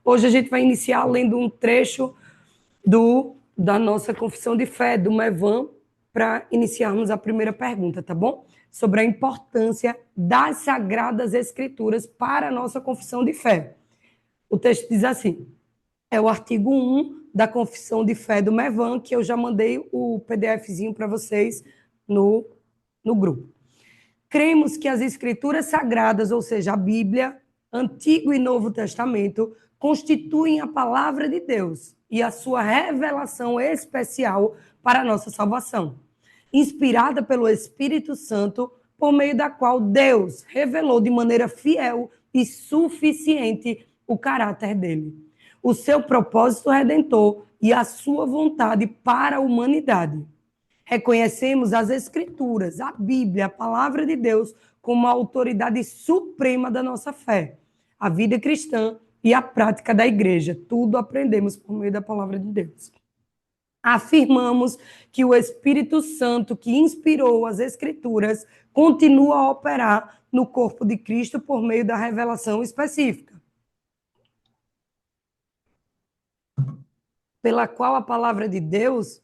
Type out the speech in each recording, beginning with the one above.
Hoje a gente vai iniciar lendo um trecho da nossa confissão de fé, do Mevan, para iniciarmos a primeira pergunta, tá bom? Sobre a importância das Sagradas Escrituras para a nossa confissão de fé. O texto diz assim, é o artigo 1 da confissão de fé do Mevan, que eu já mandei o PDFzinho para vocês no grupo. Cremos que as Escrituras Sagradas, ou seja, a Bíblia, Antigo e Novo Testamento, constituem a palavra de Deus e a sua revelação especial para a nossa salvação, inspirada pelo Espírito Santo, por meio da qual Deus revelou de maneira fiel e suficiente o caráter dele, o seu propósito redentor e a sua vontade para a humanidade. Reconhecemos as Escrituras, a Bíblia, a palavra de Deus, como a autoridade suprema da nossa fé, a vida cristã e a prática da igreja. Tudo aprendemos por meio da palavra de Deus. Afirmamos que o Espírito Santo, que inspirou as Escrituras, continua a operar no corpo de Cristo por meio da revelação específica, pela qual a palavra de Deus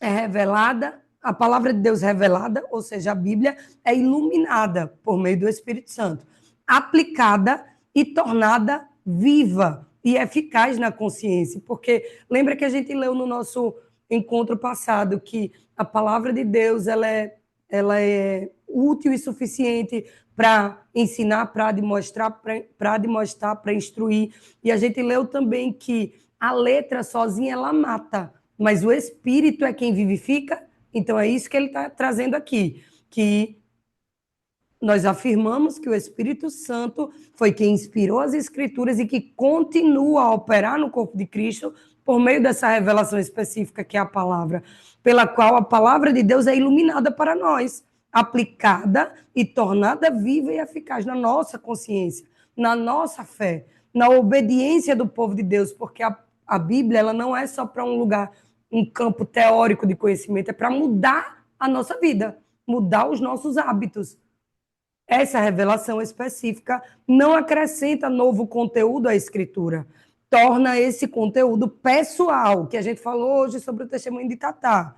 é revelada, a palavra de Deus revelada, ou seja, a Bíblia, é iluminada por meio do Espírito Santo, aplicada e tornada viva e eficaz na consciência. Porque lembra que a gente leu no nosso encontro passado que a palavra de Deus ela é útil e suficiente para ensinar, para demonstrar, para instruir. E a gente leu também que a letra sozinha ela mata, mas o Espírito é quem vivifica. Então é isso que ele está trazendo aqui, que nós afirmamos que o Espírito Santo foi quem inspirou as Escrituras e que continua a operar no corpo de Cristo por meio dessa revelação específica que é a palavra, pela qual a palavra de Deus é iluminada para nós, aplicada e tornada viva e eficaz na nossa consciência, na nossa fé, na obediência do povo de Deus, porque a Bíblia ela não é só para um lugar, um campo teórico de conhecimento, é para mudar a nossa vida, mudar os nossos hábitos. Essa revelação específica não acrescenta novo conteúdo à Escritura, torna esse conteúdo pessoal, que a gente falou hoje sobre o testemunho de Tatá.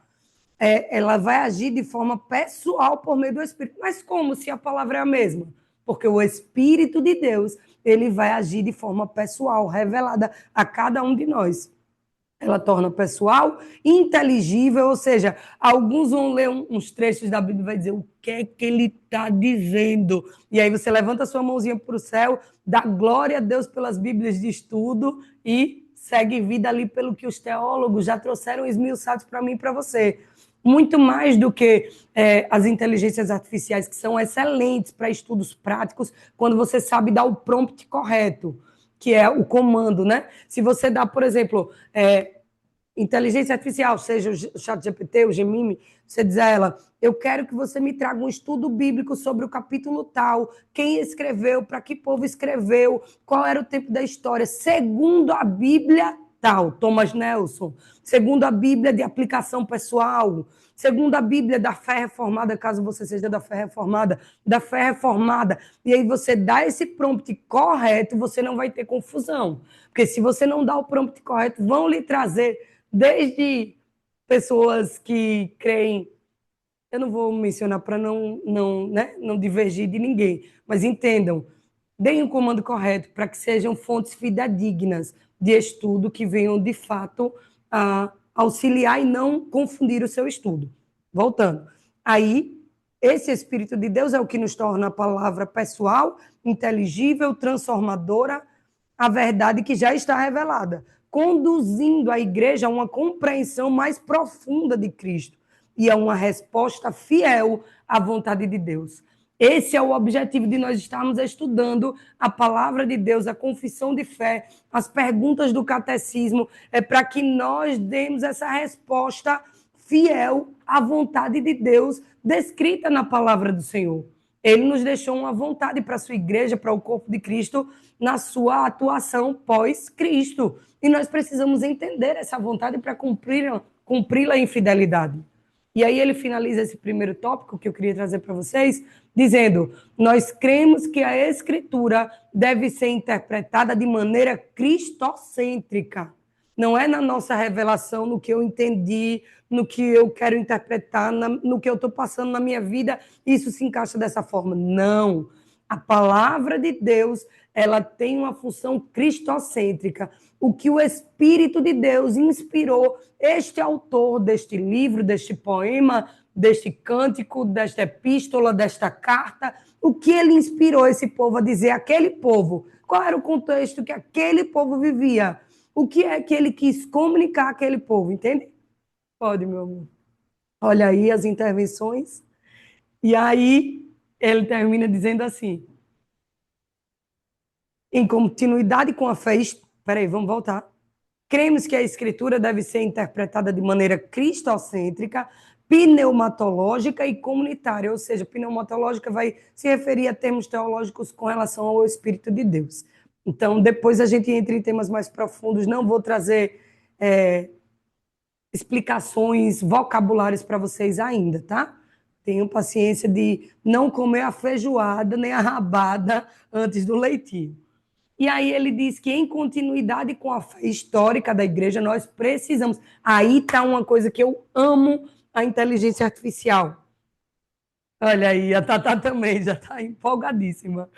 Ela vai agir de forma pessoal por meio do Espírito. Mas como se a palavra é a mesma? Porque o Espírito de Deus, ele vai agir de forma pessoal, revelada a cada um de nós. Ela torna pessoal, inteligível, ou seja, alguns vão ler uns trechos da Bíblia e vai dizer o que é que ele está dizendo. E aí você levanta a sua mãozinha para o céu, dá glória a Deus pelas Bíblias de estudo e segue vida ali pelo que os teólogos já trouxeram esmiuçados para mim e para você. Muito mais do que as inteligências artificiais, que são excelentes para estudos práticos, quando você sabe dar o prompt correto, que é o comando, né? Se você dá, por exemplo, inteligência artificial, seja o ChatGPT, o Gemini, você diz a ela, eu quero que você me traga um estudo bíblico sobre o capítulo tal, quem escreveu, para que povo escreveu, qual era o tempo da história, segundo a Bíblia tal, Thomas Nelson, segundo a Bíblia de aplicação pessoal, segundo a Bíblia da fé reformada, caso você seja da fé reformada, e aí você dá esse prompt correto, você não vai ter confusão, porque se você não dá o prompt correto, vão lhe trazer desde pessoas que creem, eu não vou mencionar para não divergir de ninguém, mas entendam, deem o comando correto para que sejam fontes fidedignas de estudo que venham, de fato, a auxiliar e não confundir o seu estudo. Voltando. Aí, esse Espírito de Deus é o que nos torna a palavra pessoal, inteligível, transformadora, a verdade que já está revelada, conduzindo a igreja a uma compreensão mais profunda de Cristo e a uma resposta fiel à vontade de Deus. Esse é o objetivo de nós estarmos estudando a palavra de Deus, a confissão de fé, as perguntas do catecismo, é para que nós demos essa resposta fiel à vontade de Deus descrita na palavra do Senhor. Ele nos deixou uma vontade para a sua igreja, para o corpo de Cristo, na sua atuação pós-Cristo. E nós precisamos entender essa vontade para cumpri-la em fidelidade. E aí ele finaliza esse primeiro tópico que eu queria trazer para vocês, dizendo: nós cremos que a Escritura deve ser interpretada de maneira cristocêntrica. Não é na nossa revelação, no que eu entendi, no que eu quero interpretar, no que eu estou passando na minha vida, isso se encaixa dessa forma. Não. A palavra de Deus, ela tem uma função cristocêntrica. O que o Espírito de Deus inspirou este autor deste livro, deste poema, deste cântico, desta epístola, desta carta, o que ele inspirou esse povo a dizer, aquele povo, qual era o contexto que aquele povo vivia, o que é que ele quis comunicar àquele povo, entende? Pode, meu amor. Olha aí as intervenções. E aí ele termina dizendo assim: em continuidade com a fé... Peraí, vamos voltar. Cremos que a Escritura deve ser interpretada de maneira cristocêntrica, pneumatológica e comunitária, ou seja, pneumatológica vai se referir a termos teológicos com relação ao Espírito de Deus. Então, depois a gente entra em temas mais profundos, não vou trazer explicações, vocabulários para vocês ainda, tá? Tenham paciência de não comer a feijoada nem a rabada antes do leitinho. E aí ele diz que em continuidade com a fé histórica da igreja, nós precisamos... Aí está uma coisa que eu amo, a inteligência artificial. Olha aí, a Tatá também já está empolgadíssima.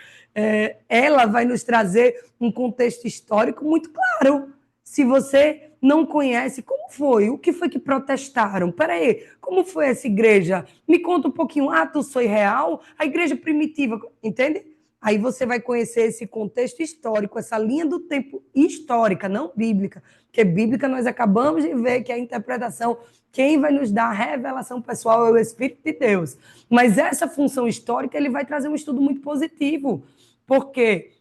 Ela vai nos trazer um contexto histórico muito claro. Se você não conhece, como foi? O que foi que protestaram? Peraí, como foi essa igreja? Me conta um pouquinho. Tu sou real? A igreja primitiva, entende? Aí você vai conhecer esse contexto histórico, essa linha do tempo histórica, não bíblica. Porque bíblica nós acabamos de ver que a interpretação, quem vai nos dar a revelação pessoal é o Espírito de Deus. Mas essa função histórica, ele vai trazer um estudo muito positivo, porque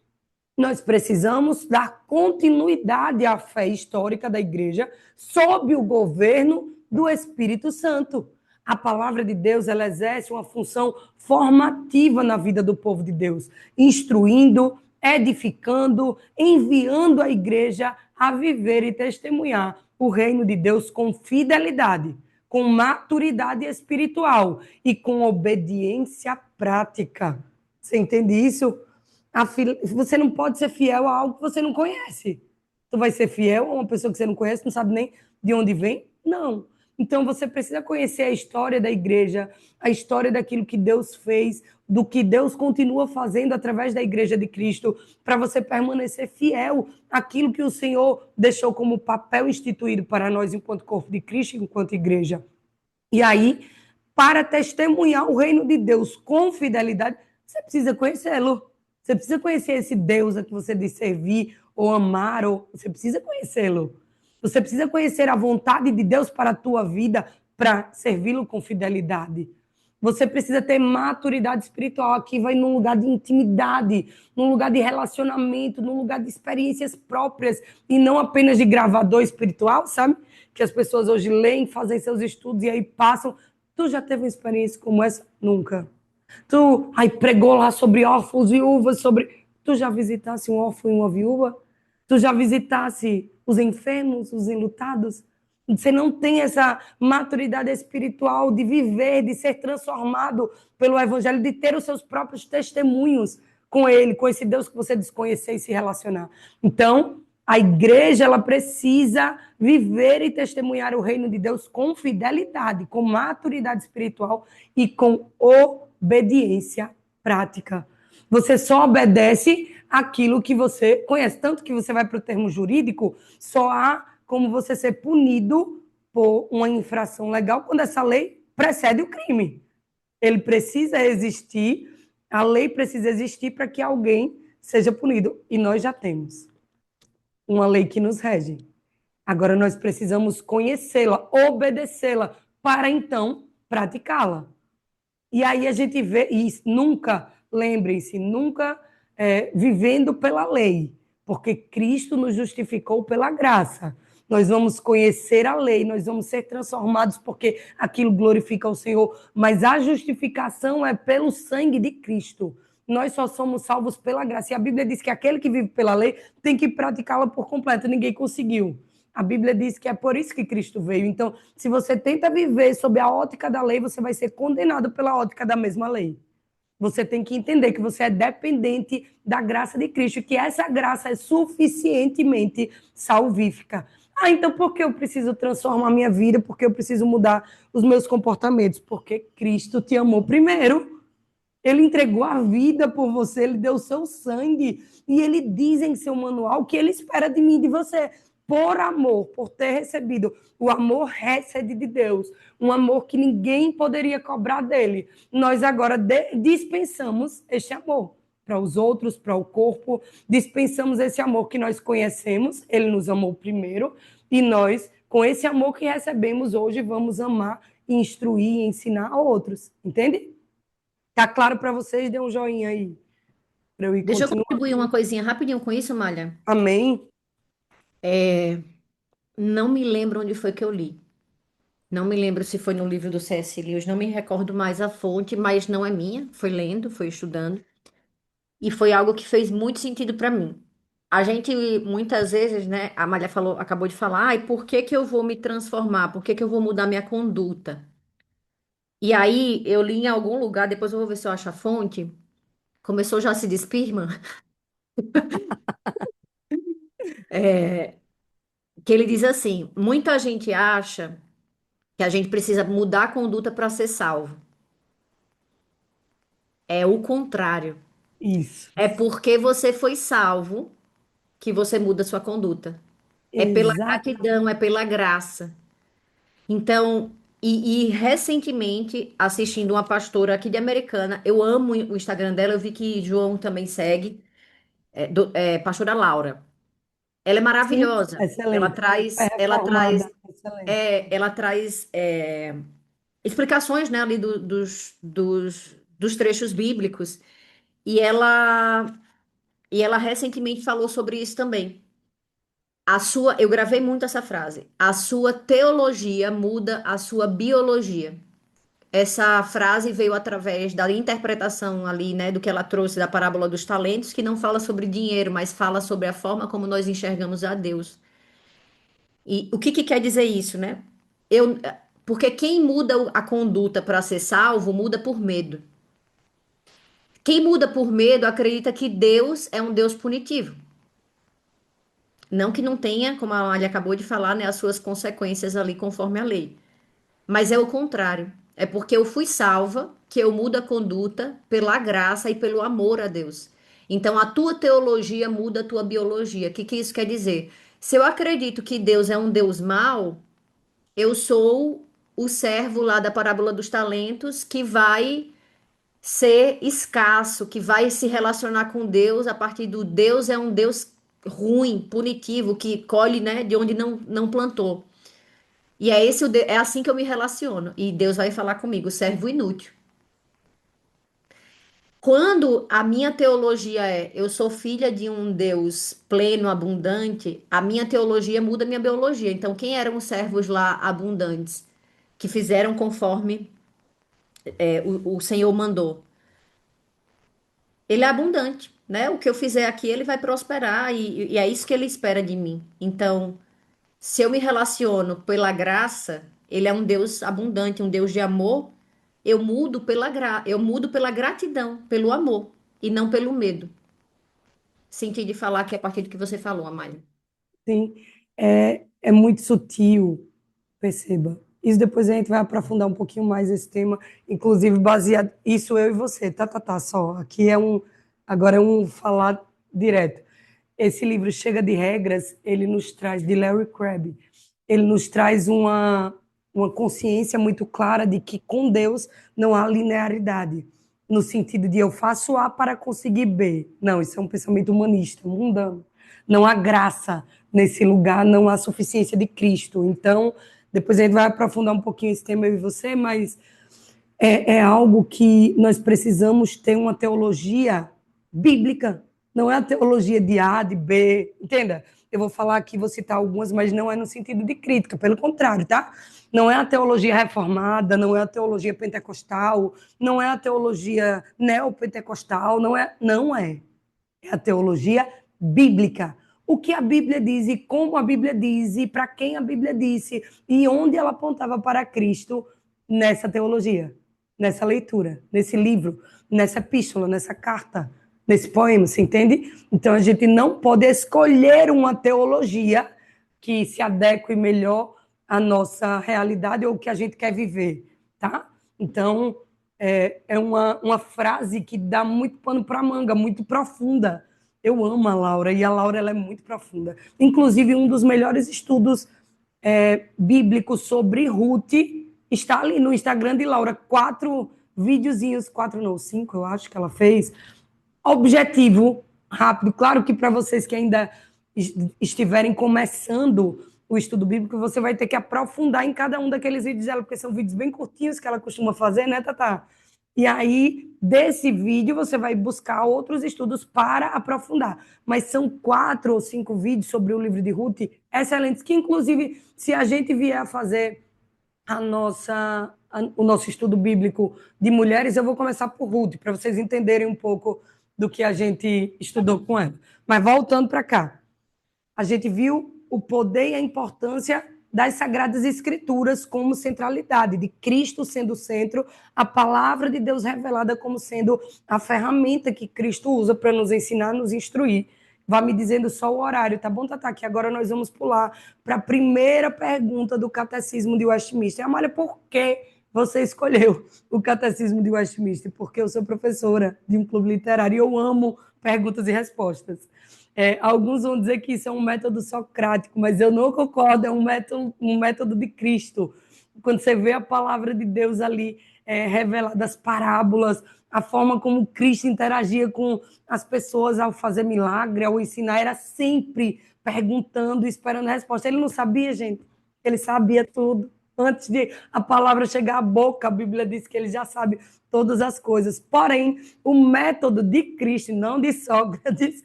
nós precisamos dar continuidade à fé histórica da igreja sob o governo do Espírito Santo. A palavra de Deus, ela exerce uma função formativa na vida do povo de Deus, instruindo, edificando, enviando a igreja a viver e testemunhar o reino de Deus com fidelidade, com maturidade espiritual e com obediência prática. Você entende isso? Você não pode ser fiel a algo que você não conhece. Tu vai ser fiel a uma pessoa que você não conhece, não sabe nem de onde vem? Não. Então, você precisa conhecer a história da igreja, a história daquilo que Deus fez, do que Deus continua fazendo através da igreja de Cristo, para você permanecer fiel àquilo que o Senhor deixou como papel instituído para nós enquanto corpo de Cristo, enquanto igreja. E aí, para testemunhar o reino de Deus com fidelidade, você precisa conhecê-lo. Você precisa conhecer esse Deus a que você diz servir ou amar, ou você precisa conhecê-lo. Você precisa conhecer a vontade de Deus para a tua vida, para servi-lo com fidelidade. Você precisa ter maturidade espiritual. Aqui vai num lugar de intimidade, num lugar de relacionamento, num lugar de experiências próprias e não apenas de gravador espiritual, sabe? Que as pessoas hoje leem, fazem seus estudos e aí passam. Tu já teve uma experiência como essa? Nunca. Tu pregou lá sobre órfãos, viúvas, sobre... Tu já visitasse um órfão e uma viúva? Tu já visitasse os enfermos, os enlutados? Você não tem essa maturidade espiritual de viver, de ser transformado pelo Evangelho, de ter os seus próprios testemunhos com Ele, com esse Deus que você desconhecer e se relacionar. Então, a igreja ela precisa viver e testemunhar o reino de Deus com fidelidade, com maturidade espiritual e com obediência prática. Você só obedece aquilo que você conhece. Tanto que você vai para o termo jurídico, só há como você ser punido por uma infração legal quando essa lei precede o crime. Ele precisa existir, a lei precisa existir para que alguém seja punido. E nós já temos uma lei que nos rege. Agora nós precisamos conhecê-la, obedecê-la, para então praticá-la. E aí a gente vê, e nunca, lembrem-se, nunca vivendo pela lei, porque Cristo nos justificou pela graça. Nós vamos conhecer a lei, nós vamos ser transformados porque aquilo glorifica o Senhor, mas a justificação é pelo sangue de Cristo. Nós só somos salvos pela graça. E a Bíblia diz que aquele que vive pela lei tem que praticá-la por completo. Ninguém conseguiu. A Bíblia diz que é por isso que Cristo veio. Então, se você tenta viver sob a ótica da lei, você vai ser condenado pela ótica da mesma lei. Você tem que entender que você é dependente da graça de Cristo, que essa graça é suficientemente salvífica. Ah, então por que eu preciso transformar a minha vida? Por que eu preciso mudar os meus comportamentos? Porque Cristo te amou primeiro. Ele entregou a vida por você, ele deu o seu sangue. E ele diz em seu manual que ele espera de mim e de você. Por amor, por ter recebido o amor recebe de Deus, um amor que ninguém poderia cobrar dele. Nós agora dispensamos este amor para os outros, para o corpo, dispensamos esse amor que nós conhecemos, ele nos amou primeiro, e nós, com esse amor que recebemos hoje, vamos amar, instruir e ensinar a outros. Entende? Tá claro para vocês? Dê um joinha aí, para eu ir Deixa eu continuando. contribuir uma coisinha rapidinho com isso, Malha. Amém? Não me lembro onde foi que eu li. Não me lembro se foi no livro do C.S. Lewis, não me recordo mais a fonte, mas não é minha. Foi lendo, foi estudando. E foi algo que fez muito sentido para mim. A gente, muitas vezes, né? A Malha falou, acabou de falar, ai, por que que eu vou me transformar? Por que que eu vou mudar minha conduta? E aí, eu li em algum lugar, depois eu vou ver se eu acho a fonte. Começou já a se despirma, que ele diz assim: muita gente acha que a gente precisa mudar a conduta para ser salvo. É o contrário. Isso. É porque você foi salvo que você muda a sua conduta. É pela Exatamente. gratidão, é pela graça. Então, e recentemente, assistindo uma pastora aqui de Americana, eu amo o Instagram dela, eu vi que João também segue, pastora Laura. Ela é Sim, maravilhosa. Ela excelente. É traz, ela traz, reformada, excelente. ela traz explicações, né, ali dos trechos bíblicos. E ela recentemente falou sobre isso também. Eu gravei muito essa frase. A sua teologia muda a sua biologia. Essa frase veio através da interpretação ali, né, do que ela trouxe da parábola dos talentos, que não fala sobre dinheiro, mas fala sobre a forma como nós enxergamos a Deus. E o que que quer dizer isso, né? Eu, porque quem muda a conduta para ser salvo muda por medo. Quem muda por medo acredita que Deus é um Deus punitivo. Não que não tenha, como a Ali acabou de falar, né, as suas consequências ali conforme a lei. Mas é o contrário. É porque eu fui salva que eu mudo a conduta pela graça e pelo amor a Deus. Então a tua teologia muda a tua biologia. O que que isso quer dizer? Se eu acredito que Deus é um Deus mau, eu sou o servo lá da parábola dos talentos que vai ser escasso, que vai se relacionar com Deus a partir do Deus é um Deus ruim, punitivo, que colhe, né, de onde não plantou. E é é assim que eu me relaciono. E Deus vai falar comigo, servo inútil. Quando a minha teologia é eu sou filha de um Deus pleno, abundante, a minha teologia muda a minha biologia. Então, quem eram os servos lá abundantes que fizeram conforme o Senhor mandou? Ele é abundante, né? O que eu fizer aqui, ele vai prosperar e é isso que ele espera de mim. Então, se eu me relaciono pela graça, ele é um Deus abundante, um Deus de amor. Eu mudo pela gratidão, pelo amor e não pelo medo. Senti de falar que é a partir do que você falou, Amália. Sim, é muito sutil, perceba. Isso depois a gente vai aprofundar um pouquinho mais esse tema, inclusive baseado, isso eu e você, tá, só. Aqui agora é um falar direto. Esse livro Chega de Regras, ele nos traz, de Larry Crabb, ele nos traz uma consciência muito clara de que com Deus não há linearidade, no sentido de eu faço A para conseguir B. Não, isso é um pensamento humanista, mundano. Não há graça nesse lugar, não há suficiência de Cristo. Então, depois a gente vai aprofundar um pouquinho esse tema eu e você, mas é algo que nós precisamos ter uma teologia bíblica, não é a teologia de A, de B, entenda? Eu vou falar aqui, vou citar algumas, mas não é no sentido de crítica, pelo contrário, tá? Não é a teologia reformada, não é a teologia pentecostal, não é a teologia neopentecostal, não é. É a teologia bíblica. o que a Bíblia diz e como a Bíblia diz e para quem a Bíblia disse e onde ela apontava para Cristo nessa teologia, nessa leitura, nesse livro, nessa epístola, nessa carta, nesse poema, você entende? Então a gente não pode escolher uma teologia que se adeque melhor à nossa realidade ou que a gente quer viver, tá? Então é uma frase que dá muito pano para manga, muito profunda. Eu amo a Laura, e a Laura ela é muito profunda. Inclusive, um dos melhores estudos bíblicos sobre Ruth está ali no Instagram de Laura. 4 videozinhos, 4 não, 5 eu acho que ela fez. Objetivo, rápido. Claro que para vocês que ainda estiverem começando o estudo bíblico, você vai ter que aprofundar em cada um daqueles vídeos dela, porque são vídeos bem curtinhos que ela costuma fazer, né, Tatá? E aí, desse vídeo, você vai buscar outros estudos para aprofundar. Mas são 4 ou 5 vídeos sobre o livro de Ruth excelentes, que, inclusive, se a gente vier a fazer o nosso estudo bíblico de mulheres, eu vou começar por Ruth, para vocês entenderem um pouco do que a gente estudou com ela. Mas voltando para cá, a gente viu o poder e a importância das Sagradas Escrituras como centralidade, de Cristo sendo o centro, a palavra de Deus revelada como sendo a ferramenta que Cristo usa para nos ensinar, nos instruir. Vá me dizendo só o horário, tá bom, Tatá? Que agora nós vamos pular para a primeira pergunta do Catecismo de Westminster. Amália, por que você escolheu o Catecismo de Westminster? Porque eu sou professora de um clube literário e eu amo perguntas e respostas. Alguns vão dizer que isso é um método socrático, mas eu não concordo, é um método de Cristo. Quando você vê a palavra de Deus ali revelada, as parábolas, a forma como Cristo interagia com as pessoas ao fazer milagre, ao ensinar, era sempre perguntando, esperando a resposta. Ele não sabia, gente, ele sabia tudo. Antes de a palavra chegar à boca, a Bíblia diz que ele já sabe todas as coisas. Porém, o método de Cristo, não de Sócrates,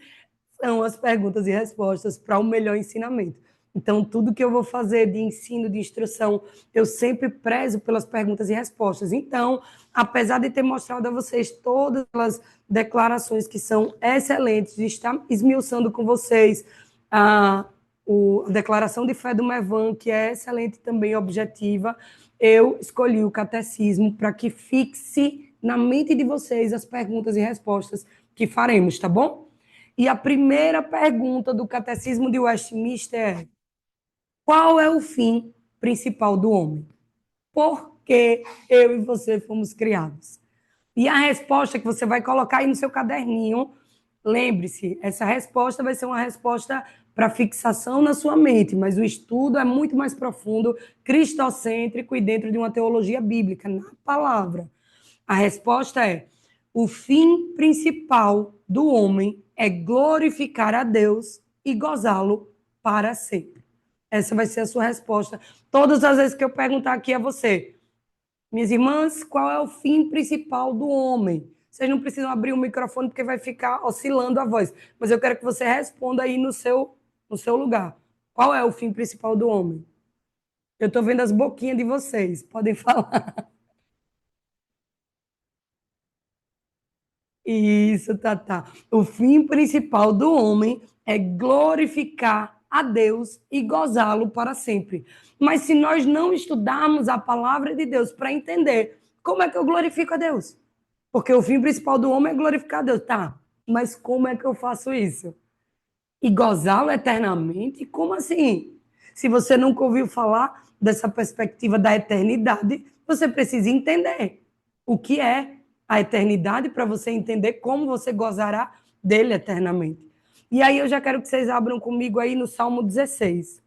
são as perguntas e respostas para o melhor ensinamento. Então, tudo que eu vou fazer de ensino, de instrução, eu sempre prezo pelas perguntas e respostas. Então, apesar de ter mostrado a vocês todas as declarações que são excelentes, de estar esmiuçando com vocês a declaração de fé do Mevan, que é excelente também, objetiva, eu escolhi o catecismo para que fixe na mente de vocês as perguntas e respostas que faremos, tá bom? E a primeira pergunta do Catecismo de Westminster é: qual é o fim principal do homem? Por que eu e você fomos criados? E a resposta que você vai colocar aí no seu caderninho, lembre-se, essa resposta vai ser uma resposta para fixação na sua mente, mas o estudo é muito mais profundo, cristocêntrico e dentro de uma teologia bíblica, na palavra. A resposta é: o fim principal do homem é glorificar a Deus e gozá-lo para sempre. Essa vai ser a sua resposta. Todas as vezes que eu perguntar aqui a você, minhas irmãs, qual é o fim principal do homem? Vocês não precisam abrir o microfone porque vai ficar oscilando a voz, mas eu quero que você responda aí no seu lugar. Qual é o fim principal do homem? Eu estou vendo as boquinhas de vocês, podem falar. Isso, Tatá. O fim principal do homem é glorificar a Deus e gozá-lo para sempre. Mas se nós não estudarmos a palavra de Deus para entender como é que eu glorifico a Deus? Porque o fim principal do homem é glorificar a Deus. Tá, mas como é que eu faço isso? E gozá-lo eternamente? Como assim? Se você nunca ouviu falar dessa perspectiva da eternidade, você precisa entender o que é a eternidade para você entender como você gozará dele eternamente. E aí eu já quero que vocês abram comigo aí no Salmo 16.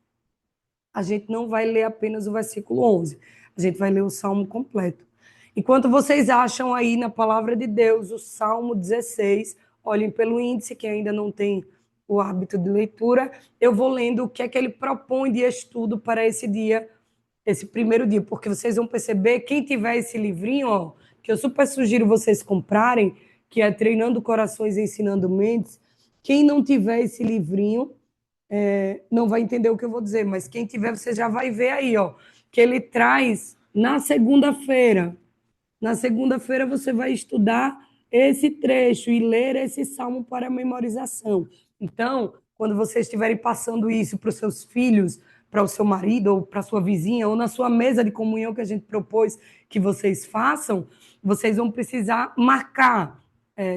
A gente não vai ler apenas o versículo 11, a gente vai ler o Salmo completo. Enquanto vocês acham aí na palavra de Deus o Salmo 16, olhem pelo índice, que ainda não tem o hábito de leitura, eu vou lendo o que é que ele propõe de estudo para esse dia, esse primeiro dia, porque vocês vão perceber, quem tiver esse livrinho, ó, que eu super sugiro vocês comprarem, que é Treinando Corações e Ensinando Mentes, quem não tiver esse livrinho, não vai entender o que eu vou dizer, mas quem tiver, você já vai ver aí, ó, que ele traz na segunda-feira. Na segunda-feira você vai estudar esse trecho e ler esse salmo para memorização. Então, quando vocês estiverem passando isso para os seus filhos, para o seu marido ou para a sua vizinha, ou na sua mesa de comunhão que a gente propôs que vocês façam, vocês vão precisar marcar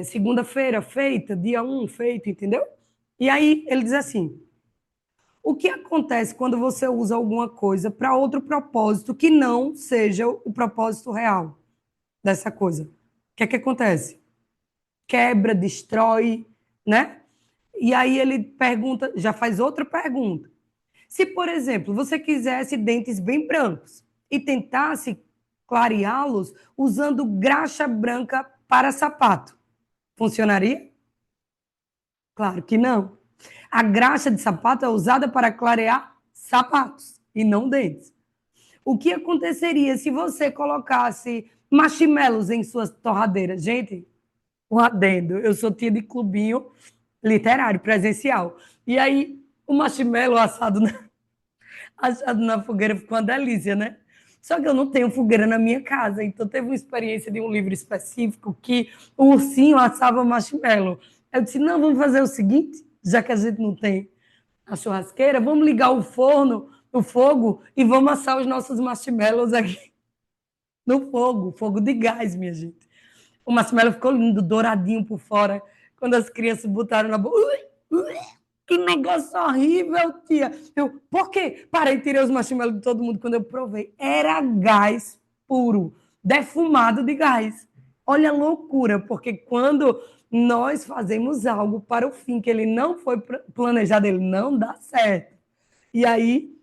segunda-feira feita, dia 1 feito, entendeu? E aí ele diz assim, o que acontece quando você usa alguma coisa para outro propósito que não seja o propósito real dessa coisa? O que é que acontece? Quebra, destrói, né? E aí ele pergunta, já faz outra pergunta. Se, por exemplo, você quisesse dentes bem brancos e tentasse clareá-los usando graxa branca para sapato, funcionaria? Claro que não. A graxa de sapato é usada para clarear sapatos e não dentes. O que aconteceria se você colocasse marshmallows em suas torradeiras? Gente, um adendo. Eu sou tia de clubinho literário, presencial. E aí, o marshmallow assado na fogueira ficou uma delícia, né? Só que eu não tenho fogueira na minha casa. Então, teve uma experiência de um livro específico que o ursinho assava marshmallow. Eu disse, não, vamos fazer o seguinte, já que a gente não tem a churrasqueira, vamos ligar o forno, o fogo, e vamos assar os nossos marshmallows aqui no fogo, fogo de gás, minha gente. O marshmallow ficou lindo, douradinho por fora. Quando as crianças botaram na boca, que negócio horrível, tia. Eu, por quê? Parei e tirei os marshmallows de todo mundo quando eu provei. Era gás puro, defumado de gás. Olha a loucura, porque quando nós fazemos algo para o fim que ele não foi planejado, ele não dá certo. E aí,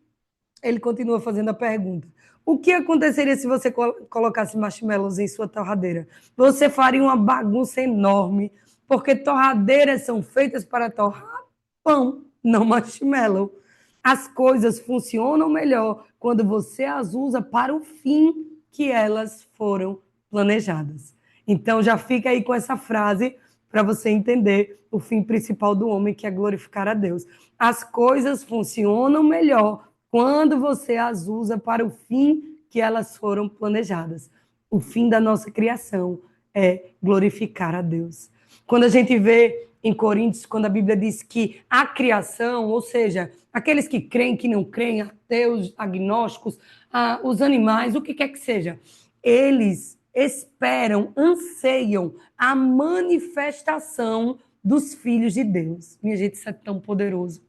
ele continua fazendo a pergunta. O que aconteceria se você colocasse marshmallows em sua torradeira? Você faria uma bagunça enorme, porque torradeiras são feitas para torrar pão, não marshmallow. As coisas funcionam melhor quando você as usa para o fim que elas foram planejadas. Então, já fica aí com essa frase para você entender o fim principal do homem, que é glorificar a Deus. As coisas funcionam melhor quando você as usa para o fim que elas foram planejadas. O fim da nossa criação é glorificar a Deus. Quando a gente vê em Coríntios, quando a Bíblia diz que a criação, ou seja, aqueles que creem, que não creem, ateus, agnósticos, os animais, o que quer que seja, eles esperam, anseiam a manifestação dos filhos de Deus. Minha gente, isso é tão poderoso.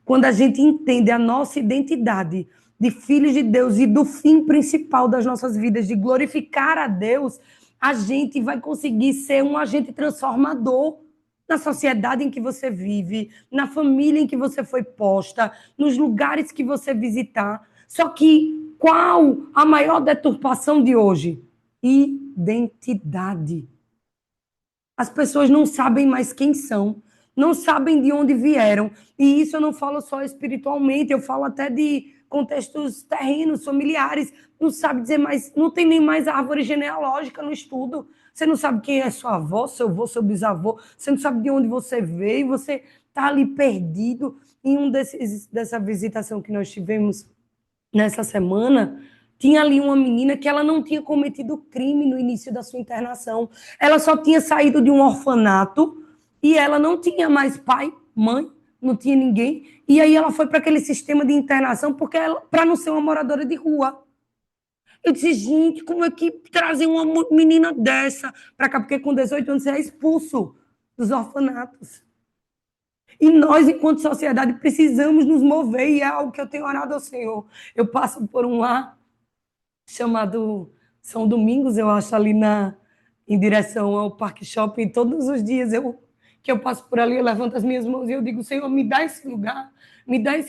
Quando a gente entende a nossa identidade de filhos de Deus e do fim principal das nossas vidas, de glorificar a Deus, a gente vai conseguir ser um agente transformador na sociedade em que você vive, na família em que você foi posta, nos lugares que você visitar. Só que qual a maior deturpação de hoje? Identidade. As pessoas não sabem mais quem são, não sabem de onde vieram. E isso eu não falo só espiritualmente, eu falo até de contextos terrenos, familiares. Não sabe dizer mais, não tem nem mais árvore genealógica no estudo. Você não sabe quem é sua avó, seu avô, seu bisavô. Você não sabe de onde você veio. Você está ali perdido. Em dessa visitação que nós tivemos nessa semana, tinha ali uma menina que ela não tinha cometido crime no início da sua internação. Ela só tinha saído de um orfanato e ela não tinha mais pai, mãe, não tinha ninguém. E aí ela foi para aquele sistema de internação para não ser uma moradora de rua. Eu disse, gente, como é que trazem uma menina dessa para cá? Porque com 18 anos você é expulso dos orfanatos. E nós, enquanto sociedade, precisamos nos mover, e é algo que eu tenho orado ao Senhor. Eu passo por um lar chamado São Domingos, eu acho, ali em direção ao Parque Shopping. Todos os dias que eu passo por ali, eu levanto as minhas mãos e eu digo, Senhor, me dá esse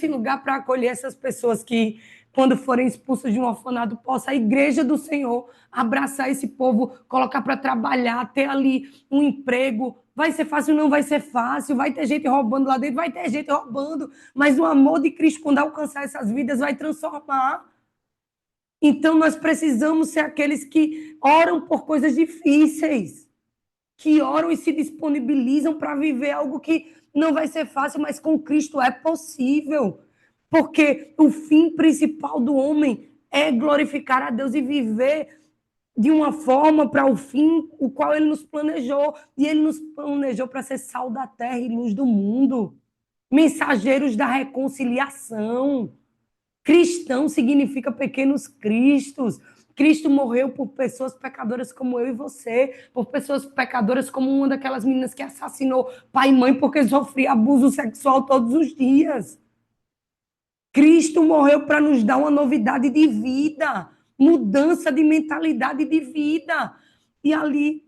lugar para acolher essas pessoas que, quando forem expulsos de um orfanato, possa a igreja do Senhor abraçar esse povo, colocar para trabalhar, ter ali um emprego. Vai ser fácil? Não vai ser fácil. Vai ter gente roubando lá dentro? Vai ter gente roubando. Mas o amor de Cristo, quando alcançar essas vidas, vai transformar. Então, nós precisamos ser aqueles que oram por coisas difíceis, que oram e se disponibilizam para viver algo que não vai ser fácil, mas com Cristo é possível. Porque o fim principal do homem é glorificar a Deus e viver de uma forma para o fim o qual ele nos planejou. E ele nos planejou para ser sal da terra e luz do mundo. mensageiros da reconciliação. Cristão significa pequenos cristos. Cristo morreu por pessoas pecadoras como eu e você, por pessoas pecadoras como uma daquelas meninas que assassinou pai e mãe porque sofria abuso sexual todos os dias. Cristo morreu para nos dar uma novidade de vida, mudança de mentalidade de vida. E ali,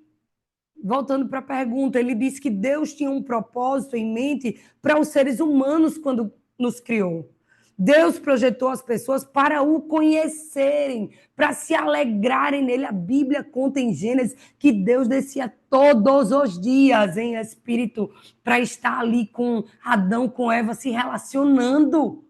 voltando para a pergunta, ele disse que Deus tinha um propósito em mente para os seres humanos quando nos criou. Deus projetou as pessoas para o conhecerem, para se alegrarem nele. A Bíblia conta em Gênesis que Deus descia todos os dias em espírito para estar ali com Adão, com Eva, se relacionando.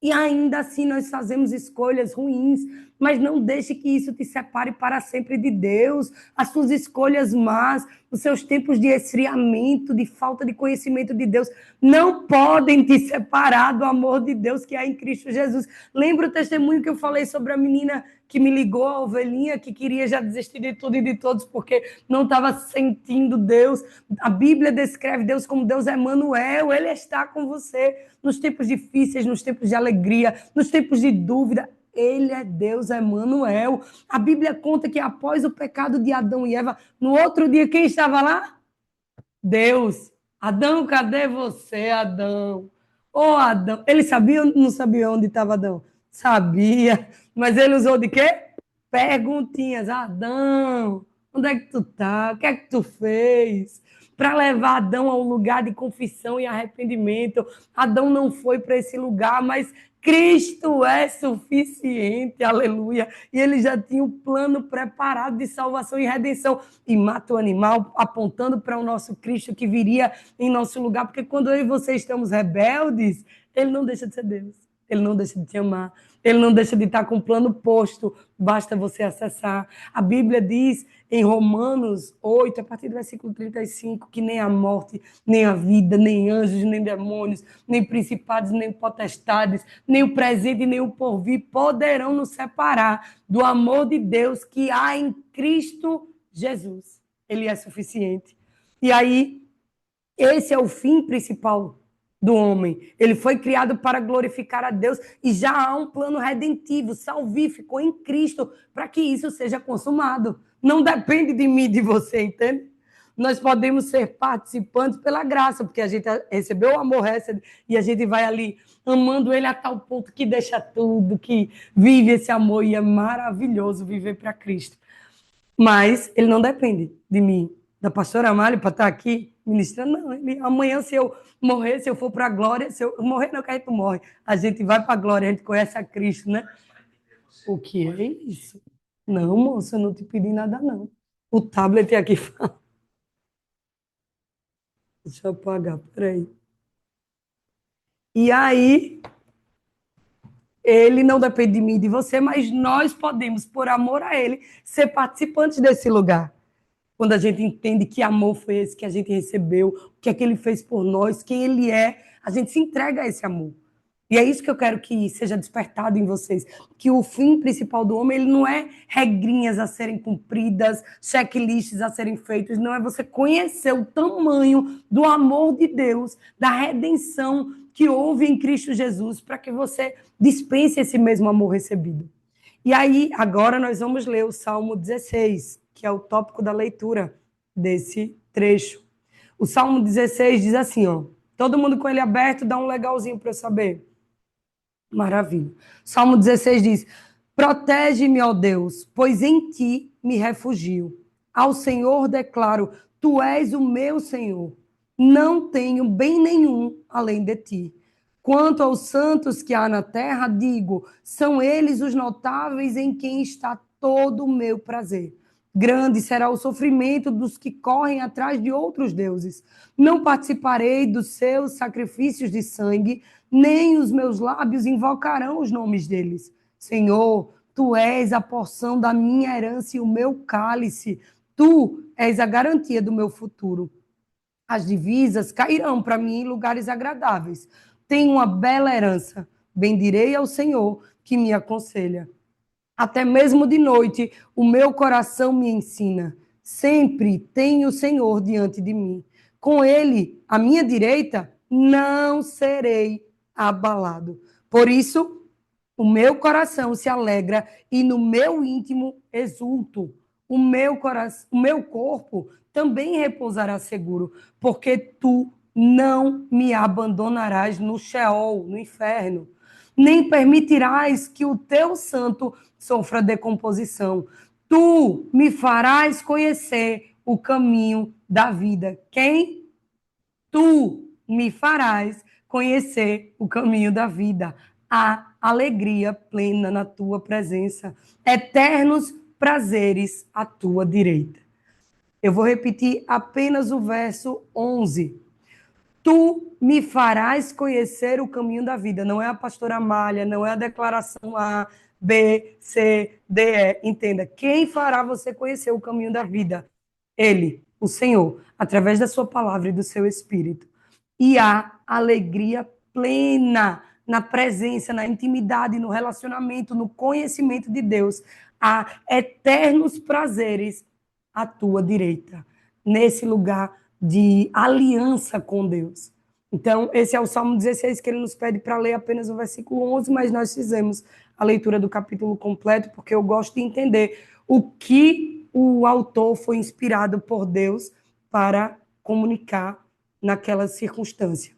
E ainda assim nós fazemos escolhas ruins, mas não deixe que isso te separe para sempre de Deus. As suas escolhas más, os seus tempos de esfriamento, de falta de conhecimento de Deus, não podem te separar do amor de Deus que há em Cristo Jesus. Lembra o testemunho que eu falei sobre a menina que me ligou, a ovelhinha, que queria já desistir de tudo e de todos porque não estava sentindo Deus. A Bíblia descreve Deus como Deus Emanuel. Ele está com você nos tempos difíceis, nos tempos de alegria, nos tempos de dúvida. Ele é Deus Emanuel. A Bíblia conta que após o pecado de Adão e Eva, no outro dia, quem estava lá? Deus. Adão, cadê você, Adão? Ô, Adão. Ele sabia ou não sabia onde estava Adão? Sabia. Mas ele usou de quê? Perguntinhas. Adão, onde é que tu tá? O que é que tu fez? Para levar Adão a um lugar de confissão e arrependimento. Adão não foi para esse lugar, mas Cristo é suficiente, aleluia. E ele já tinha um plano preparado de salvação e redenção. E mata o animal, apontando para o nosso Cristo que viria em nosso lugar. Porque quando eu e você estamos rebeldes, ele não deixa de ser Deus. Ele não deixa de te amar. Ele não deixa de estar com o plano posto. Basta você acessar. A Bíblia diz em Romanos 8, a partir do versículo 35, que nem a morte, nem a vida, nem anjos, nem demônios, nem principados, nem potestades, nem o presente, nem o porvir poderão nos separar do amor de Deus que há em Cristo Jesus. Ele é suficiente. E aí, esse é o fim principal do homem. Ele foi criado para glorificar a Deus e já há um plano redentivo, salvífico em Cristo para que isso seja consumado. Não depende de mim, de você, entende? Nós podemos ser participantes pela graça, porque a gente recebeu o amor e a gente vai ali amando ele a tal ponto que deixa tudo, que vive esse amor e é maravilhoso viver para Cristo. Mas ele não depende de mim, da pastora Amália, para estar aqui ministrando. Não, ele, amanhã, se eu morrer, se eu for para a glória, se eu morrer, não, que a gente morre. A gente vai para a glória, a gente conhece a Cristo, né? O que é isso? Não, moça, eu não te pedi nada, não. O tablet aqui fala. Deixa eu apagar, peraí. E aí, ele não depende de mim e de você, mas nós podemos, por amor a ele, ser participantes desse lugar. Quando a gente entende que amor foi esse que a gente recebeu, o que é que ele fez por nós, quem ele é, a gente se entrega a esse amor. E é isso que eu quero que seja despertado em vocês, que o fim principal do homem, ele não é regrinhas a serem cumpridas, checklists a serem feitos, não é você conhecer o tamanho do amor de Deus, da redenção que houve em Cristo Jesus, para que você dispense esse mesmo amor recebido. E aí, agora nós vamos ler o Salmo 16, que é o tópico da leitura desse trecho. O Salmo 16 diz assim, ó, todo mundo com ele aberto, dá um legalzinho para eu saber. Maravilha. Salmo 16 diz, protege-me, ó Deus, pois em ti me refugio. Ao Senhor declaro, tu és o meu Senhor. Não tenho bem nenhum além de ti. Quanto aos santos que há na terra, digo, são eles os notáveis em quem está todo o meu prazer. Grande será o sofrimento dos que correm atrás de outros deuses. Não participarei dos seus sacrifícios de sangue, nem os meus lábios invocarão os nomes deles. Senhor, tu és a porção da minha herança e o meu cálice. Tu és a garantia do meu futuro. As divisas cairão para mim em lugares agradáveis. Tenho uma bela herança. Bendirei ao Senhor que me aconselha. Até mesmo de noite, o meu coração me ensina. Sempre tenho o Senhor diante de mim. Com ele, à minha direita, não serei abalado. Por isso, o meu coração se alegra e no meu íntimo exulto. O meu coração, o meu corpo também repousará seguro, porque tu não me abandonarás no Sheol, no inferno, nem permitirás que o teu santo sofra decomposição. Tu me farás conhecer o caminho da vida. Quem? Tu me farás conhecer o caminho da vida. Há alegria plena na tua presença, eternos prazeres à tua direita. Eu vou repetir apenas o verso 11. Tu me farás conhecer o caminho da vida. Não é a pastora Amália, não é a declaração A, B, C, D, E. Entenda, quem fará você conhecer o caminho da vida? Ele, o Senhor, através da sua palavra e do seu espírito. E há alegria plena na presença, na intimidade, no relacionamento, no conhecimento de Deus. Há eternos prazeres à tua direita, nesse lugar de aliança com Deus. Então, esse é o Salmo 16 que ele nos pede para ler apenas o versículo 11, mas nós fizemos a leitura do capítulo completo, porque eu gosto de entender o que o autor foi inspirado por Deus para comunicar naquela circunstância.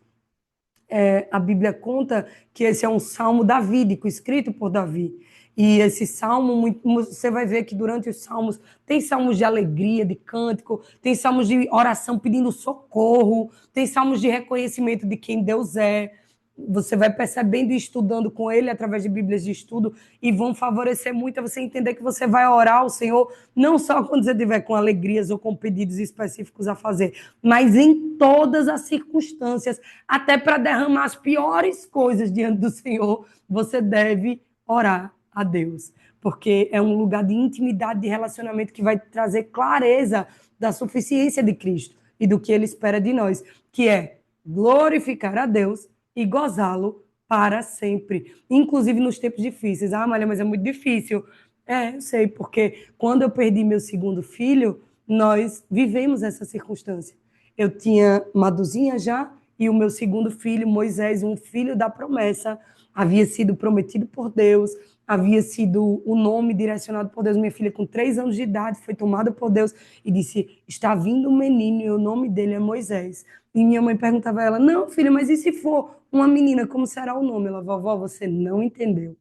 A Bíblia conta que esse é um salmo davídico, escrito por Davi. E esse salmo, você vai ver que durante os salmos, tem salmos de alegria, de cântico, tem salmos de oração pedindo socorro, tem salmos de reconhecimento de quem Deus é. Você vai percebendo e estudando com ele através de Bíblias de estudo e vão favorecer muito a você entender que você vai orar ao Senhor não só quando você estiver com alegrias ou com pedidos específicos a fazer, mas em todas as circunstâncias, até para derramar as piores coisas diante do Senhor, você deve orar a Deus, porque é um lugar de intimidade, de relacionamento que vai trazer clareza da suficiência de Cristo e do que ele espera de nós, que é glorificar a Deus e gozá-lo para sempre, inclusive nos tempos difíceis. Ah, Amália, mas é muito difícil. Eu sei, porque quando eu perdi meu segundo filho, nós vivemos essa circunstância. Eu tinha Maduzinha já, e o meu segundo filho, Moisés, um filho da promessa, havia sido prometido por Deus, havia sido o nome direcionado por Deus. Minha filha, com 3 anos de idade, foi tomada por Deus e disse, está vindo um menino e o nome dele é Moisés. E minha mãe perguntava a ela, não, filha, mas e se for uma menina, como será o nome? Ela, vovó, você não entendeu.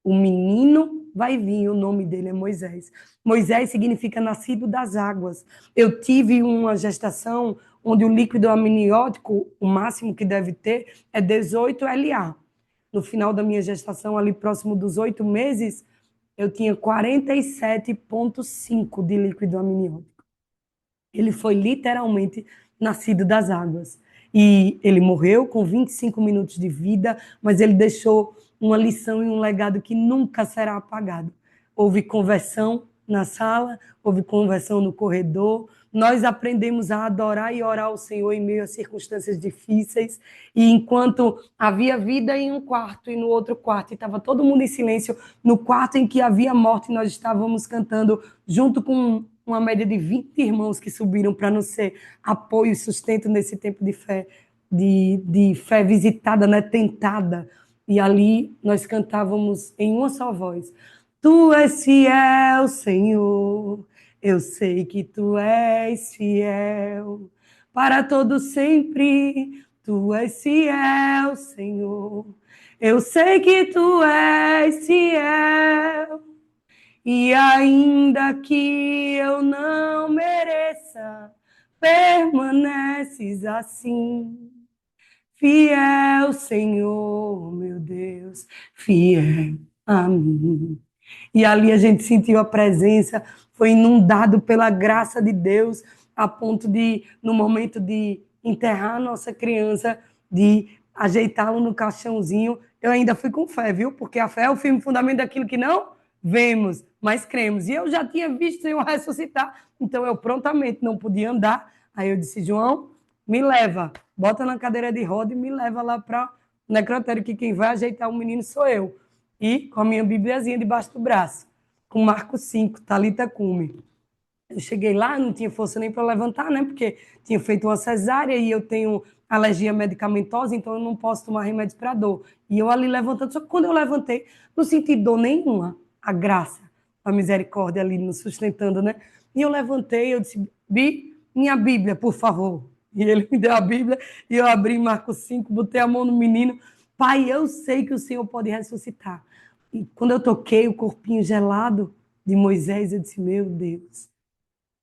O menino vai vir, o nome dele é Moisés. Moisés significa nascido das águas. Eu tive uma gestação onde o líquido amniótico, o máximo que deve ter, é 18 LA. No final da minha gestação, ali próximo dos 8 meses, eu tinha 47,5 de líquido amniótico. Ele foi literalmente nascido das águas. E ele morreu com 25 minutos de vida, mas ele deixou uma lição e um legado que nunca será apagado. Houve conversão na sala, houve conversão no corredor, nós aprendemos a adorar e orar ao Senhor em meio a circunstâncias difíceis, e enquanto havia vida em um quarto e no outro quarto, e estava todo mundo em silêncio, no quarto em que havia morte, nós estávamos cantando junto com uma média de 20 irmãos que subiram para nos ser apoio e sustento nesse tempo de fé, de fé visitada, né, tentada. E ali nós cantávamos em uma só voz. Tu és fiel, Senhor, eu sei que tu és fiel, para todo sempre. Tu és fiel, Senhor, eu sei que tu és fiel. E ainda que eu não mereça, permaneces assim. Fiel, Senhor, meu Deus, fiel a mim. E ali a gente sentiu a presença, foi inundado pela graça de Deus, a ponto de, no momento de enterrar a nossa criança, de ajeitá-lo no caixãozinho, eu ainda fui com fé, viu? Porque a fé é o firme fundamento daquilo que não vemos, mas cremos. E eu já tinha visto o Senhor ressuscitar, então eu prontamente não podia andar. Aí eu disse, João, me leva, bota na cadeira de roda e me leva lá para o necrotério, que quem vai ajeitar o menino sou eu. E com a minha bibliazinha debaixo do braço, com Marcos 5, Talita Cume. Eu cheguei lá, não tinha força nem para levantar, né? Porque tinha feito uma cesárea e eu tenho alergia medicamentosa, então eu não posso tomar remédios para dor. E eu ali levantando, só que quando eu levantei, não senti dor nenhuma. A graça, a misericórdia ali nos sustentando, né? E eu levantei, eu disse, Bi, minha Bíblia, por favor. E ele me deu a Bíblia e eu abri Marcos 5, botei a mão no menino. Pai, eu sei que o Senhor pode ressuscitar. E quando eu toquei o corpinho gelado de Moisés, eu disse, meu Deus.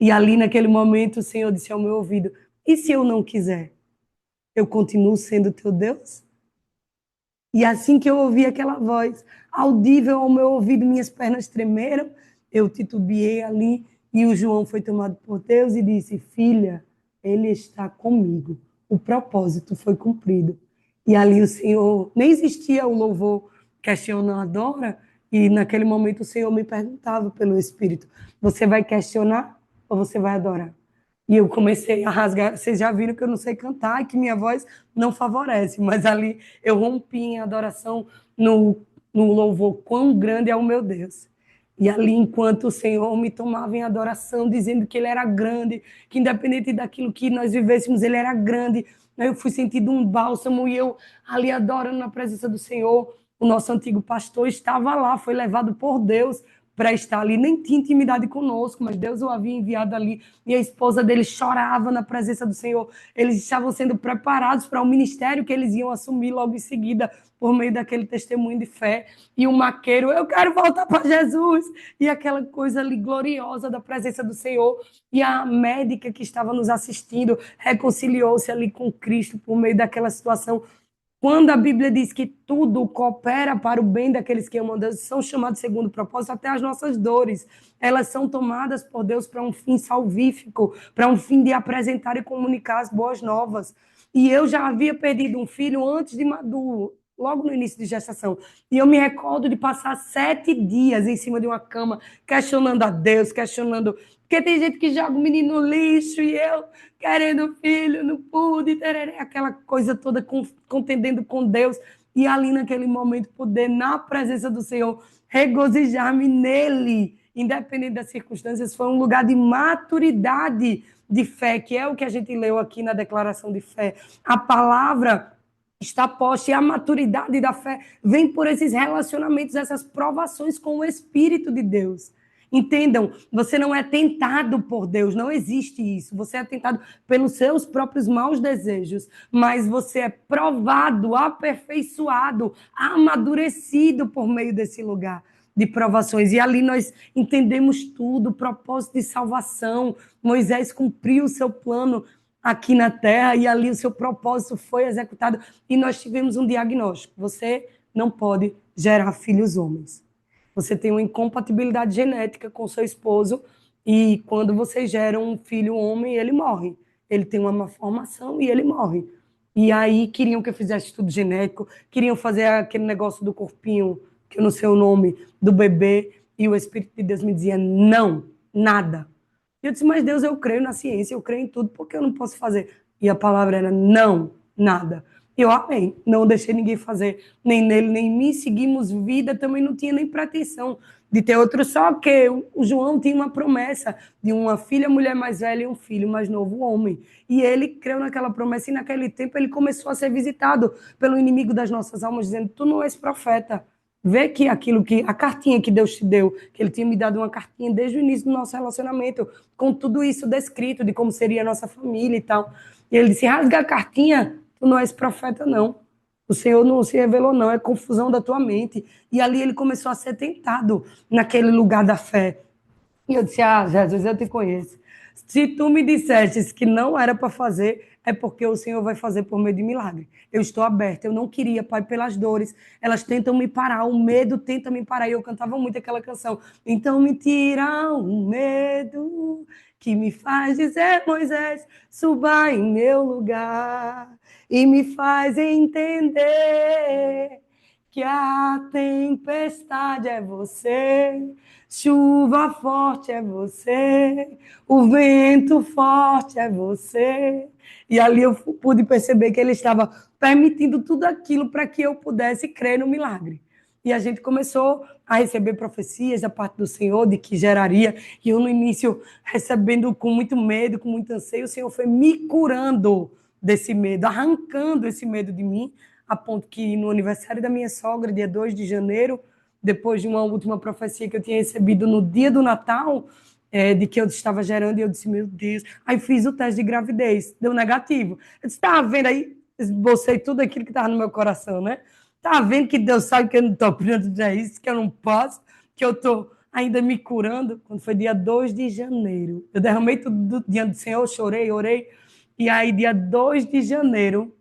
E ali, naquele momento, o Senhor disse ao meu ouvido, e se eu não quiser? Eu continuo sendo teu Deus? E assim que eu ouvi aquela voz, audível ao meu ouvido, minhas pernas tremeram, eu titubeei ali, e o João foi tomado por Deus e disse, filha, ele está comigo. O propósito foi cumprido. E ali o Senhor, nem existia o louvor questiona, adora, e naquele momento o Senhor me perguntava pelo Espírito, você vai questionar ou você vai adorar? E eu comecei a rasgar. Vocês já viram que eu não sei cantar e que minha voz não favorece, mas ali eu rompi em adoração no louvor. Quão grande é o meu Deus. E ali, enquanto o Senhor me tomava em adoração, dizendo que Ele era grande, que independente daquilo que nós vivêssemos, Ele era grande, eu fui sentindo um bálsamo e eu ali adorando na presença do Senhor. O nosso antigo pastor estava lá, foi levado por Deus para estar ali, nem tinha intimidade conosco, mas Deus o havia enviado ali, e a esposa dele chorava na presença do Senhor. Eles estavam sendo preparados para o ministério que eles iam assumir logo em seguida, por meio daquele testemunho de fé. E o maqueiro, eu quero voltar para Jesus, e aquela coisa ali gloriosa da presença do Senhor. E a médica que estava nos assistindo reconciliou-se ali com Cristo por meio daquela situação. Quando a Bíblia diz que tudo coopera para o bem daqueles que amam Deus, são chamados segundo o propósito, até as nossas dores, elas são tomadas por Deus para um fim salvífico, para um fim de apresentar e comunicar as boas novas. E eu já havia perdido um filho antes de maduro, logo no início de gestação. E eu me recordo de passar 7 dias em cima de uma cama, questionando a Deus, questionando... Porque tem gente que joga o menino no lixo e eu querendo filho, não pude, tereré, aquela coisa toda contendendo com Deus. E ali naquele momento poder, na presença do Senhor, regozijar-me nele, independente das circunstâncias, foi um lugar de maturidade de fé, que é o que a gente leu aqui na declaração de fé. A palavra está posta e a maturidade da fé vem por esses relacionamentos, essas provações com o Espírito de Deus. Entendam, você não é tentado por Deus, não existe isso. Você é tentado pelos seus próprios maus desejos, mas você é provado, aperfeiçoado, amadurecido por meio desse lugar de provações. E ali nós entendemos tudo, o propósito de salvação. Moisés cumpriu o seu plano aqui na terra e ali o seu propósito foi executado. E nós tivemos um diagnóstico: você não pode gerar filhos homens. Você tem uma incompatibilidade genética com seu esposo e quando você gera um filho homem, ele morre. Ele tem uma malformação e ele morre. E aí queriam que eu fizesse estudo genético, queriam fazer aquele negócio do corpinho, que eu não sei o nome, do bebê, e o Espírito de Deus me dizia, não, nada. E eu disse, mas Deus, eu creio na ciência, eu creio em tudo, por que eu não posso fazer? E a palavra era, não, nada. Eu amei, não deixei ninguém fazer, nem nele, nem em mim, seguimos vida, também não tinha nem pretensão de ter outro, só que o João tinha uma promessa de uma filha, mulher mais velha e um filho mais novo, homem. E ele creu naquela promessa e naquele tempo ele começou a ser visitado pelo inimigo das nossas almas, dizendo, tu não és profeta. Vê que aquilo que, a cartinha que Deus te deu, que ele tinha me dado uma cartinha desde o início do nosso relacionamento, com tudo isso descrito, de como seria a nossa família e tal. E ele disse, rasga a cartinha, tu não és profeta, não. O Senhor não se revelou, não. É confusão da tua mente. E ali ele começou a ser tentado naquele lugar da fé. E eu disse, Jesus, eu te conheço. Se tu me dissestes que não era para fazer, é porque o Senhor vai fazer por meio de milagre. Eu estou aberta. Eu não queria, Pai, pelas dores. Elas tentam me parar. O medo tenta me parar. E eu cantava muito aquela canção. Então me tira o medo que me faz dizer, Moisés, suba em meu lugar e me faz entender que a tempestade é você, chuva forte é você, o vento forte é você. E ali eu pude perceber que ele estava permitindo tudo aquilo para que eu pudesse crer no milagre. E a gente começou a receber profecias da parte do Senhor de que geraria. E eu, no início, recebendo com muito medo, com muito anseio, o Senhor foi me curando desse medo, arrancando esse medo de mim, a ponto que no aniversário da minha sogra, dia 2 de janeiro, depois de uma última profecia que eu tinha recebido no dia do Natal, de que eu estava gerando, e eu disse, meu Deus. Aí fiz o teste de gravidez, deu negativo. Eu disse, estava vendo aí? Esbocei tudo aquilo que estava no meu coração, né? Tá vendo que Deus sabe que eu não estou pronto para isso, que eu não posso, que eu estou ainda me curando? Quando foi dia 2 de janeiro, eu derramei tudo diante do Senhor, chorei, orei, e aí dia 2 de janeiro,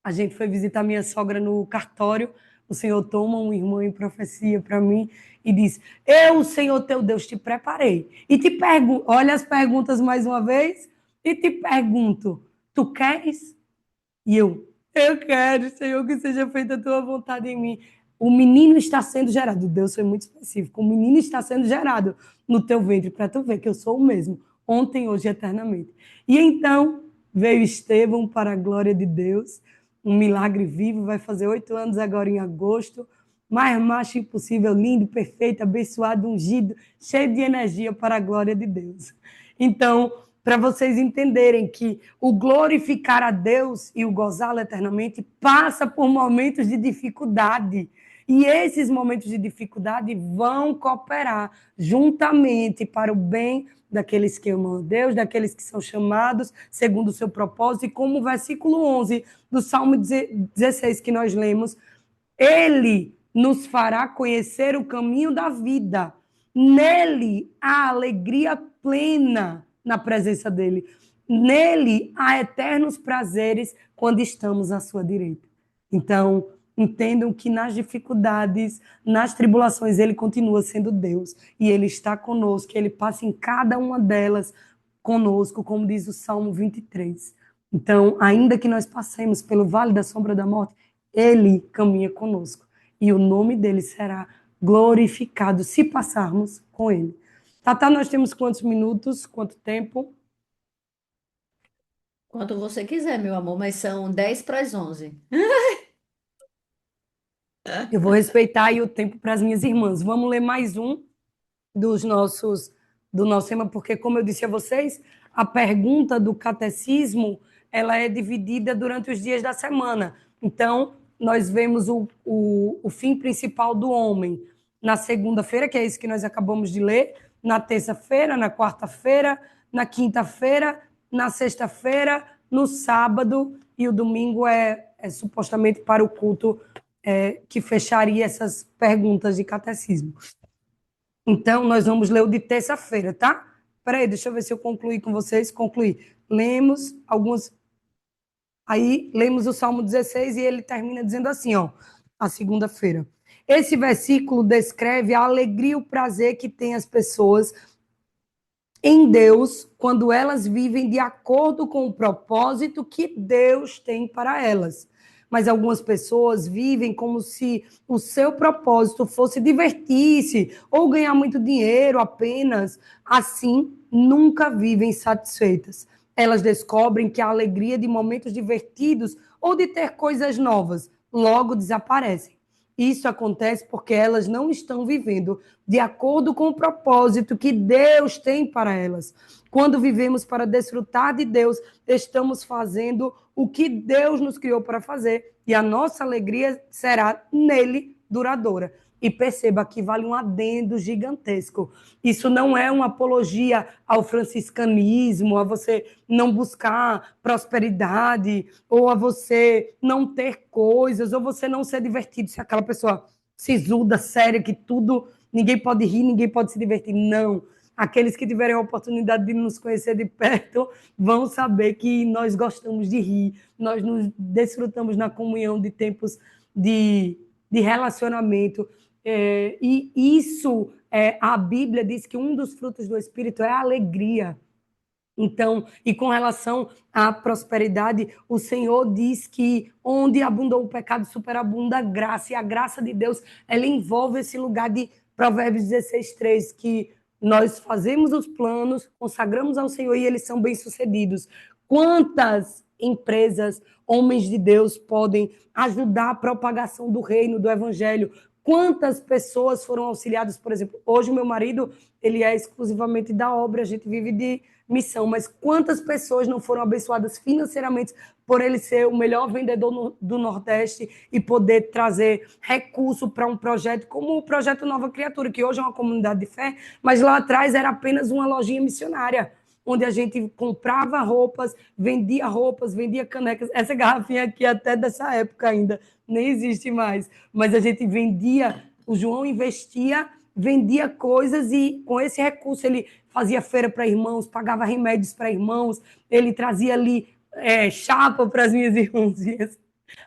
a gente foi visitar minha sogra no cartório, o Senhor toma um irmão em profecia para mim e diz, eu, Senhor teu Deus, te preparei. E te pergunto, olha as perguntas mais uma vez, e te pergunto, tu queres? E eu quero, Senhor, que seja feita a tua vontade em mim. O menino está sendo gerado. Deus foi muito específico. O menino está sendo gerado no teu ventre, para tu ver que eu sou o mesmo, ontem, hoje e eternamente. E então veio Estevão para a glória de Deus. Um milagre vivo, vai fazer 8 anos agora em agosto. Mais macho impossível, lindo, perfeito, abençoado, ungido, cheio de energia para a glória de Deus. Então, para vocês entenderem que o glorificar a Deus e o gozá-lo eternamente passa por momentos de dificuldade. E esses momentos de dificuldade vão cooperar juntamente para o bem daqueles que amam a Deus, daqueles que são chamados segundo o seu propósito. E como o versículo 11 do Salmo 16 que nós lemos, ele nos fará conhecer o caminho da vida. Nele há alegria plena na presença dele. Nele há eternos prazeres quando estamos à sua direita. Então, entendam que nas dificuldades, nas tribulações, ele continua sendo Deus. E ele está conosco, ele passa em cada uma delas conosco, como diz o Salmo 23. Então, ainda que nós passemos pelo vale da sombra da morte, ele caminha conosco. E o nome dele será glorificado se passarmos com ele. Tata, nós temos quantos minutos? Quanto tempo? Quanto você quiser, meu amor, mas são 10 para as 11. Eu vou respeitar aí o tempo para as minhas irmãs. Vamos ler mais um do nosso tema, porque, como eu disse a vocês, a pergunta do catecismo ela é dividida durante os dias da semana. Então, nós vemos o fim principal do homem na segunda-feira, que é isso que nós acabamos de ler, na terça-feira, na quarta-feira, na quinta-feira, na sexta-feira, no sábado, e o domingo é supostamente para o culto que fecharia essas perguntas de catecismo. Então, nós vamos ler o de terça-feira, tá? Peraí, deixa eu ver se eu concluí com vocês. Concluí. Lemos alguns. Aí, lemos o Salmo 16 e ele termina dizendo assim, ó, a segunda-feira. Esse versículo descreve a alegria e o prazer que têm as pessoas em Deus quando elas vivem de acordo com o propósito que Deus tem para elas. Mas algumas pessoas vivem como se o seu propósito fosse divertir-se ou ganhar muito dinheiro apenas. Assim, nunca vivem satisfeitas. Elas descobrem que a alegria de momentos divertidos ou de ter coisas novas logo desaparecem. Isso acontece porque elas não estão vivendo de acordo com o propósito que Deus tem para elas. Quando vivemos para desfrutar de Deus, estamos fazendo o que Deus nos criou para fazer e a nossa alegria será nele duradoura. E perceba que vale um adendo gigantesco. Isso não é uma apologia ao franciscanismo, a você não buscar prosperidade, ou a você não ter coisas, ou você não ser divertido, se aquela pessoa sisuda, séria, que tudo, ninguém pode rir, ninguém pode se divertir. Não. Aqueles que tiverem a oportunidade de nos conhecer de perto vão saber que nós gostamos de rir, nós nos desfrutamos na comunhão de tempos de relacionamento. E isso, a Bíblia diz que um dos frutos do Espírito é a alegria. Então, e com relação à prosperidade, o Senhor diz que onde abundou o pecado, superabunda a graça. E a graça de Deus, ela envolve esse lugar de Provérbios 16:3, que nós fazemos os planos, consagramos ao Senhor e eles são bem-sucedidos. Quantas empresas, homens de Deus, podem ajudar a propagação do reino, do evangelho, Quantas pessoas foram auxiliadas, por exemplo, hoje o meu marido, ele é exclusivamente da obra, a gente vive de missão, mas quantas pessoas não foram abençoadas financeiramente por ele ser o melhor vendedor do Nordeste e poder trazer recurso para um projeto como o Projeto Nova Criatura, que hoje é uma comunidade de fé, mas lá atrás era apenas uma lojinha missionária, onde a gente comprava roupas, vendia canecas. Essa garrafinha aqui é até dessa época ainda, nem existe mais. Mas a gente vendia, o João investia, vendia coisas e com esse recurso ele fazia feira para irmãos, pagava remédios para irmãos, ele trazia ali chapa para as minhas irmãzinhas.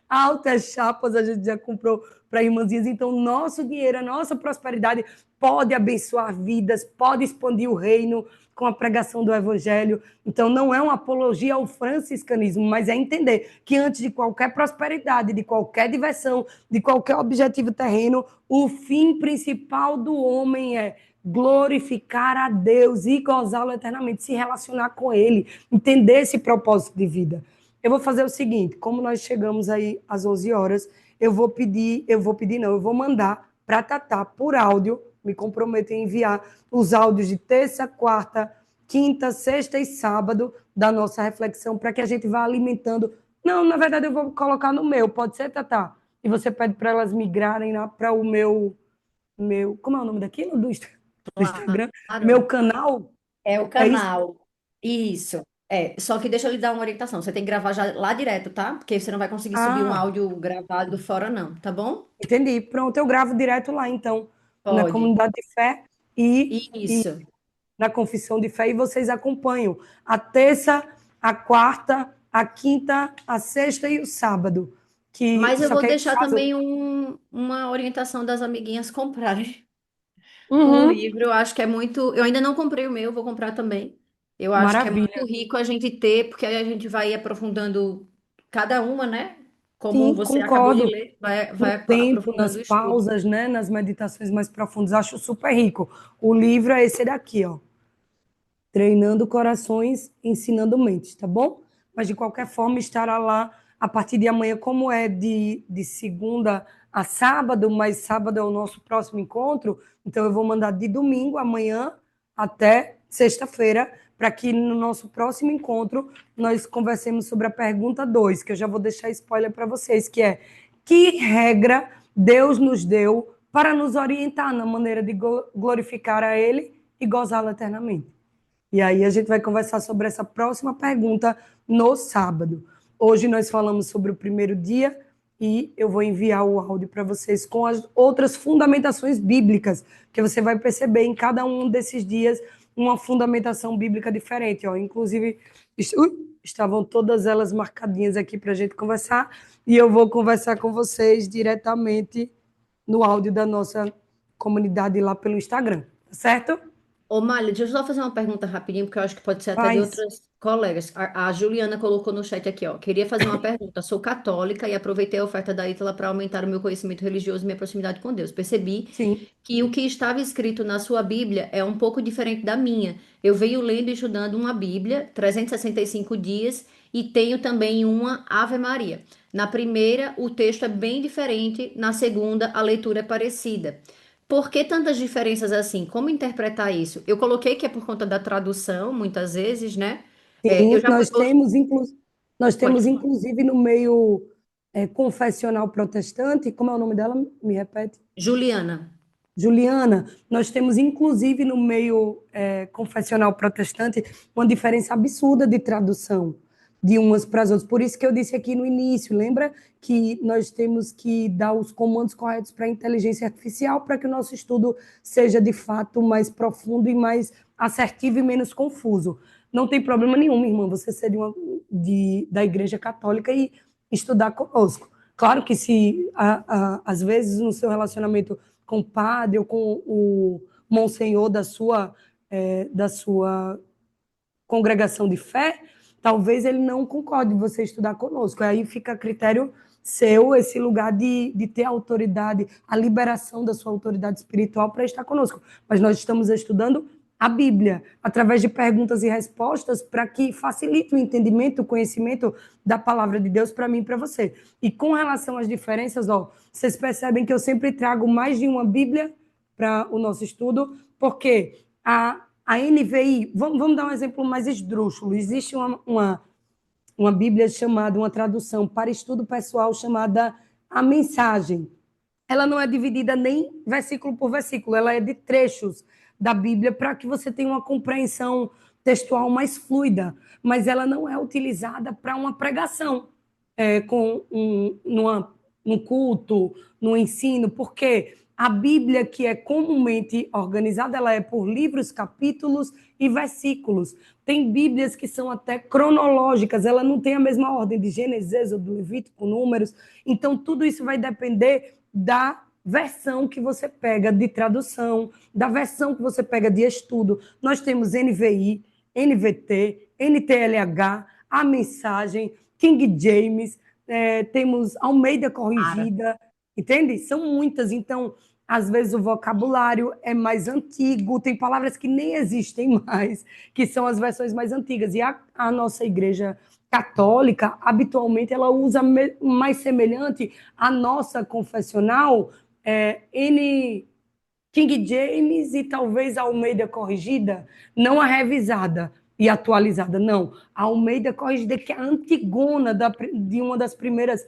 Altas chapas a gente já comprou para irmãzinhas. Então, nosso dinheiro, a nossa prosperidade pode abençoar vidas, pode expandir o reino com a pregação do evangelho. Então, não é uma apologia ao franciscanismo, mas é entender que antes de qualquer prosperidade, de qualquer diversão, de qualquer objetivo terreno, o fim principal do homem é glorificar a Deus e gozá-lo eternamente, se relacionar com ele, entender esse propósito de vida. Eu vou fazer o seguinte, como nós chegamos aí às 11 horas, eu vou mandar para a Tatá por áudio, me comprometo em enviar os áudios de terça, quarta, quinta, sexta e sábado da nossa reflexão, para que a gente vá alimentando. Não, na verdade eu vou colocar no meu, pode ser, Tatá? E você pede para elas migrarem para o meu, como é o nome daquilo? Do Instagram? Meu Claro. canal? É o É isso? canal. Isso. É, só que deixa eu lhe dar uma orientação. Você tem que gravar já lá direto, tá? Porque você não vai conseguir subir um Ah, áudio gravado fora, não, tá bom? entendi. Pronto, eu gravo direto lá, então, na Pode. comunidade de fé e Isso. na confissão de fé, e vocês acompanham a terça, a quarta, a quinta, a sexta e o sábado. Mas eu Só vou que aí deixar caso. também uma orientação das amiguinhas comprarem o Uhum, livro. Eu acho que é muito. Eu ainda não comprei o meu, vou comprar também. Eu acho que é muito maravilha. rico a gente ter, porque aí a gente vai aprofundando cada uma, né? Como Sim, você acabou de concordo. ler, vai, No vai tempo, nas aprofundando o estudo. pausas, né, nas meditações mais profundas, acho super rico. O livro é esse daqui, ó. Treinando corações, ensinando mentes, tá bom? Mas de qualquer forma estará lá a partir de amanhã, como é de segunda a sábado, mas sábado é o nosso próximo encontro, então eu vou mandar de domingo, amanhã, até sexta-feira, para que no nosso próximo encontro nós conversemos sobre a pergunta 2, que eu já vou deixar spoiler para vocês, que é: que regra Deus nos deu para nos orientar na maneira de glorificar a Ele e gozá-lo eternamente? E aí a gente vai conversar sobre essa próxima pergunta no sábado. Hoje nós falamos sobre o primeiro dia e eu vou enviar o áudio para vocês com as outras fundamentações bíblicas, que você vai perceber em cada um desses dias uma fundamentação bíblica diferente. Ó. Inclusive, estavam todas elas marcadinhas aqui para a gente conversar e eu vou conversar com vocês diretamente no áudio da nossa comunidade lá pelo Instagram, tá certo? Ô, Mália, deixa eu só fazer uma pergunta rapidinho, porque eu acho que pode ser até de Paz. outras colegas. A Juliana colocou no chat aqui, ó. Queria fazer uma pergunta. Sou católica e aproveitei a oferta da Ítala para aumentar o meu conhecimento religioso e minha proximidade com Deus. Percebi Sim. que o que estava escrito na sua Bíblia é um pouco diferente da minha. Eu venho lendo e estudando uma Bíblia, 365 dias, e tenho também uma Ave Maria. Na primeira, o texto é bem diferente, na segunda, a leitura é parecida. Por que tantas diferenças assim? Como interpretar isso? Eu coloquei que é por conta da tradução, muitas vezes, né? É, eu Sim, já nós pode temos falar. inclusive no meio confessional protestante, como é o nome dela? Me repete. Juliana. Juliana, nós temos inclusive no meio confessional protestante uma diferença absurda de tradução de umas para as outras. Por isso que eu disse aqui no início, lembra que nós temos que dar os comandos corretos para a inteligência artificial para que o nosso estudo seja de fato mais profundo e mais assertivo e menos confuso. Não tem problema nenhum, minha irmã, você ser da Igreja Católica e estudar conosco. Claro que se às vezes no seu relacionamento com o padre ou com o monsenhor da sua congregação de fé, talvez ele não concorde você estudar conosco. Aí fica a critério seu esse lugar de ter autoridade, a liberação da sua autoridade espiritual para estar conosco. Mas nós estamos estudando a Bíblia, através de perguntas e respostas, para que facilite o entendimento, o conhecimento da palavra de Deus para mim e para você. E com relação às diferenças, ó, vocês percebem que eu sempre trago mais de uma Bíblia para o nosso estudo, porque a NVI, vamos dar um exemplo mais esdrúxulo, existe uma Bíblia chamada, uma tradução para estudo pessoal chamada A Mensagem. Ela não é dividida nem versículo por versículo, ela é de trechos da Bíblia para que você tenha uma compreensão textual mais fluida, mas ela não é utilizada para uma pregação, num culto, no ensino, porque a Bíblia, que é comumente organizada, ela é por livros, capítulos e versículos. Tem Bíblias que são até cronológicas, ela não tem a mesma ordem de Gênesis, Êxodo, Levítico, Números. Então, tudo isso vai depender da versão que você pega de tradução, da versão que você pega de estudo. Nós temos NVI, NVT, NTLH, a Mensagem, King James, temos Almeida Cara, Corrigida, entende? São muitas, então, às vezes o vocabulário é mais antigo, tem palavras que nem existem mais, que são as versões mais antigas. E a nossa igreja católica, habitualmente, ela usa mais semelhante à nossa confessional, King James e talvez a Almeida Corrigida, não a revisada e atualizada, não. A Almeida Corrigida, que é a antigona de uma das primeiras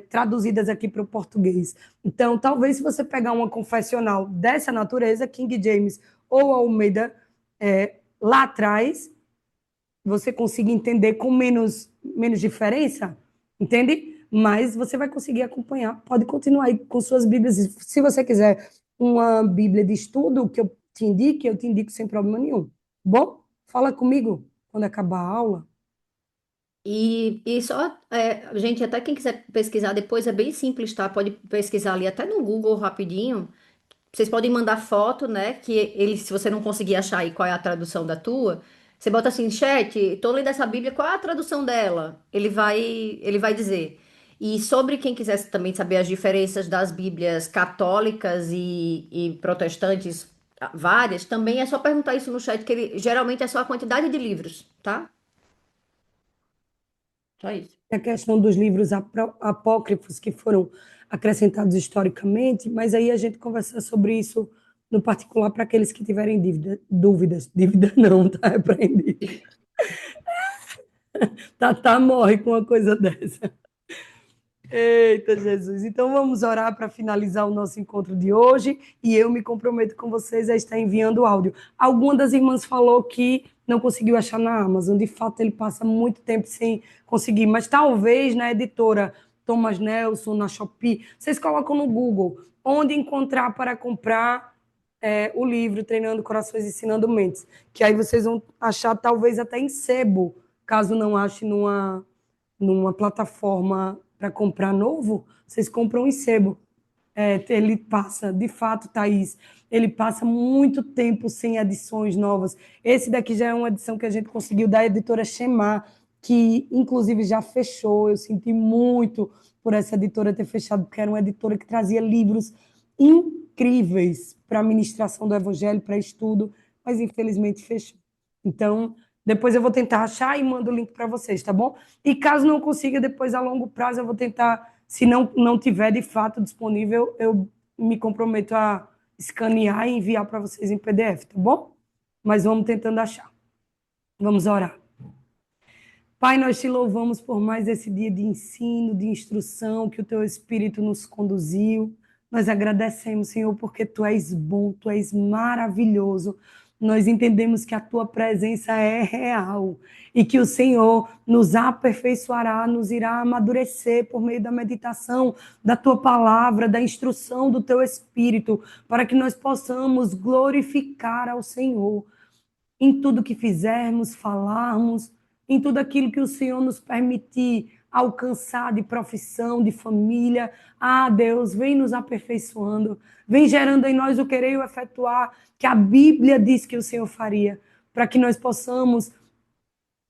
traduzidas aqui para o português. Então, talvez se você pegar uma confessional dessa natureza, King James ou Almeida, lá atrás, você consiga entender com menos diferença, entende? Mas você vai conseguir acompanhar. Pode continuar aí com suas Bíblias. Se você quiser uma Bíblia de estudo que eu te indico sem problema nenhum. Bom, fala comigo quando acabar a aula. e só, gente, até quem quiser pesquisar depois é bem simples, tá? Pode pesquisar ali até no Google rapidinho. Vocês podem mandar foto, né? Que ele, se você não conseguir achar aí qual é a tradução da tua, você bota assim, chat, tô lendo essa Bíblia, qual é a tradução dela? Ele vai dizer. E sobre quem quisesse também saber as diferenças das Bíblias católicas e protestantes, várias, também é só perguntar isso no chat, que ele geralmente é só a quantidade de livros, tá? Só isso. A questão dos livros apócrifos que foram acrescentados historicamente, mas aí a gente conversa sobre isso no particular para aqueles que tiverem dúvidas. Dívida não, tá repreendido. Tatá morre com uma coisa dessa. Eita, Jesus. Então vamos orar para finalizar o nosso encontro de hoje e eu me comprometo com vocês a estar enviando áudio. Alguma das irmãs falou que não conseguiu achar na Amazon. De fato, ele passa muito tempo sem conseguir, mas talvez na editora Thomas Nelson, na Shopee, vocês colocam no Google onde encontrar para comprar o livro Treinando Corações, Ensinando Mentes, que aí vocês vão achar talvez até em sebo, caso não ache numa plataforma para comprar novo, vocês compram em sebo. Ele passa, de fato, Thaís, ele passa muito tempo sem edições novas. Esse daqui já é uma edição que a gente conseguiu da editora Shemar, que inclusive já fechou. Eu senti muito por essa editora ter fechado, porque era uma editora que trazia livros incríveis para a ministração do evangelho, para estudo, mas infelizmente fechou. Então, depois eu vou tentar achar e mando o link para vocês, tá bom? E caso não consiga, depois a longo prazo eu vou tentar, se não tiver de fato disponível, eu me comprometo a escanear e enviar para vocês em PDF, tá bom? Mas vamos tentando achar. Vamos orar. Pai, nós te louvamos por mais esse dia de ensino, de instrução, que o teu Espírito nos conduziu. Nós agradecemos, Senhor, porque tu és bom, tu és maravilhoso. Nós entendemos que a tua presença é real e que o Senhor nos aperfeiçoará, nos irá amadurecer por meio da meditação da tua palavra, da instrução do teu Espírito, para que nós possamos glorificar ao Senhor em tudo que fizermos, falarmos, em tudo aquilo que o Senhor nos permitir alcançar de profissão, de família. Ah, Deus, vem nos aperfeiçoando, vem gerando em nós o querer e o efetuar que a Bíblia diz que o Senhor faria, para que nós possamos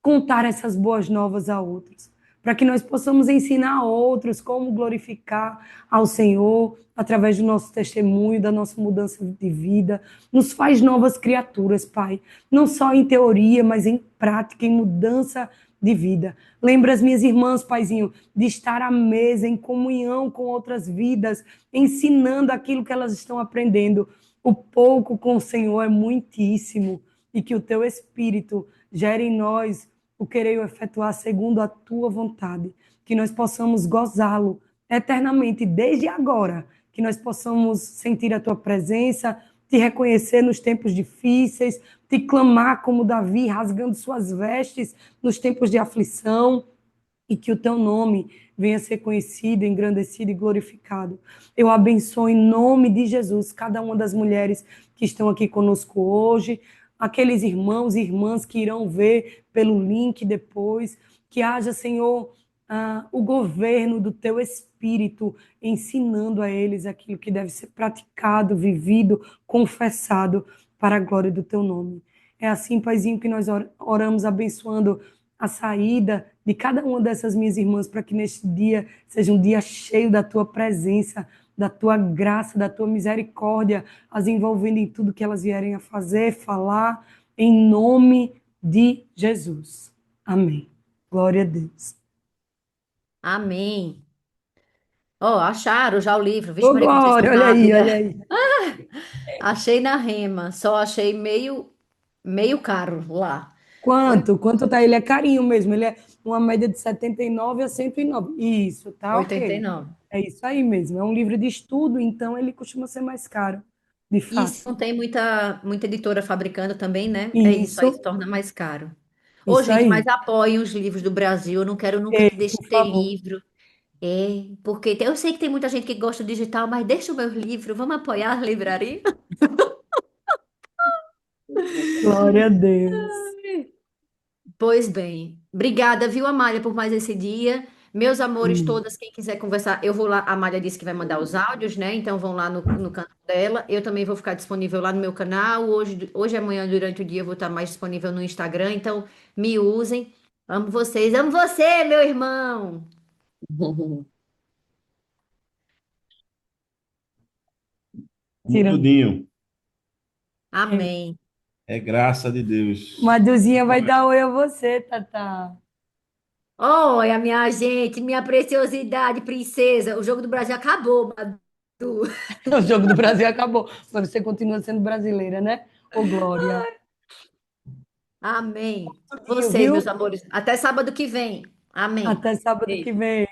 contar essas boas novas a outros. para que nós possamos ensinar a outros como glorificar ao Senhor através do nosso testemunho, da nossa mudança de vida. Nos faz novas criaturas, Pai, não só em teoria, mas em prática, em mudança de vida. Lembra as minhas irmãs, Paizinho, de estar à mesa, em comunhão com outras vidas, ensinando aquilo que elas estão aprendendo. O pouco com o Senhor é muitíssimo, e que o teu Espírito gere em nós o querer efetuar segundo a tua vontade, que nós possamos gozá-lo eternamente, desde agora, que nós possamos sentir a tua presença, te reconhecer nos tempos difíceis, te clamar como Davi, rasgando suas vestes nos tempos de aflição, e que o teu nome venha ser conhecido, engrandecido e glorificado. Eu abençoo em nome de Jesus cada uma das mulheres que estão aqui conosco hoje, aqueles irmãos e irmãs que irão ver pelo link depois, que haja, Senhor, o governo do teu Espírito ensinando a eles aquilo que deve ser praticado, vivido, confessado para a glória do teu nome. É assim, Paizinho, que nós oramos abençoando a saída de cada uma dessas minhas irmãs, para que neste dia seja um dia cheio da tua presença, da tua graça, da tua misericórdia, as envolvendo em tudo que elas vierem a fazer, falar, em nome de Jesus. Amém. Glória a Deus. Amém. Ó, acharam já o livro. Vixe, Ô, Maria, como vocês são Glória, olha aí, rápidas. olha aí. Achei na Rema, só achei meio caro lá. Foi Quanto? Quanto tá? Ele é carinho mesmo, ele é uma média de 79 a 109. Isso, tá 89. ok. É isso aí mesmo. É um livro de estudo, então ele costuma ser mais caro, de E se fato. não tem muita editora fabricando também, né? É isso, aí se Isso, torna mais caro. Ô, isso gente, aí. mas apoiem os livros do Brasil. Eu não quero nunca Ei, que deixe por de ter favor. livro. É, porque eu sei que tem muita gente que gosta do digital, mas deixa o meu livro. Vamos apoiar a livraria? Glória a Deus. Pois bem, obrigada, viu, Amália, por mais esse dia. Meus amores, Amém. todas, quem quiser conversar, eu vou lá. A Amália disse que vai mandar os áudios, né? Então vão lá no canal dela. Eu também vou ficar disponível lá no meu canal. Hoje e amanhã, durante o dia, eu vou estar mais disponível no Instagram. Então me usem. Amo vocês. Amo você, meu irmão. Tira. Tudinho. É. Amém. É graça de Deus. Maduzinha vai dar oi a você, Tata. Oi, a minha gente, minha preciosidade, princesa. O jogo do Brasil acabou, Madu. O jogo do Brasil acabou, mas você continua sendo brasileira, né? Ô, Glória. Amém. Tudinho, Vocês, meus viu? amores. Até sábado que vem. Amém. Até sábado que Beijo. vem.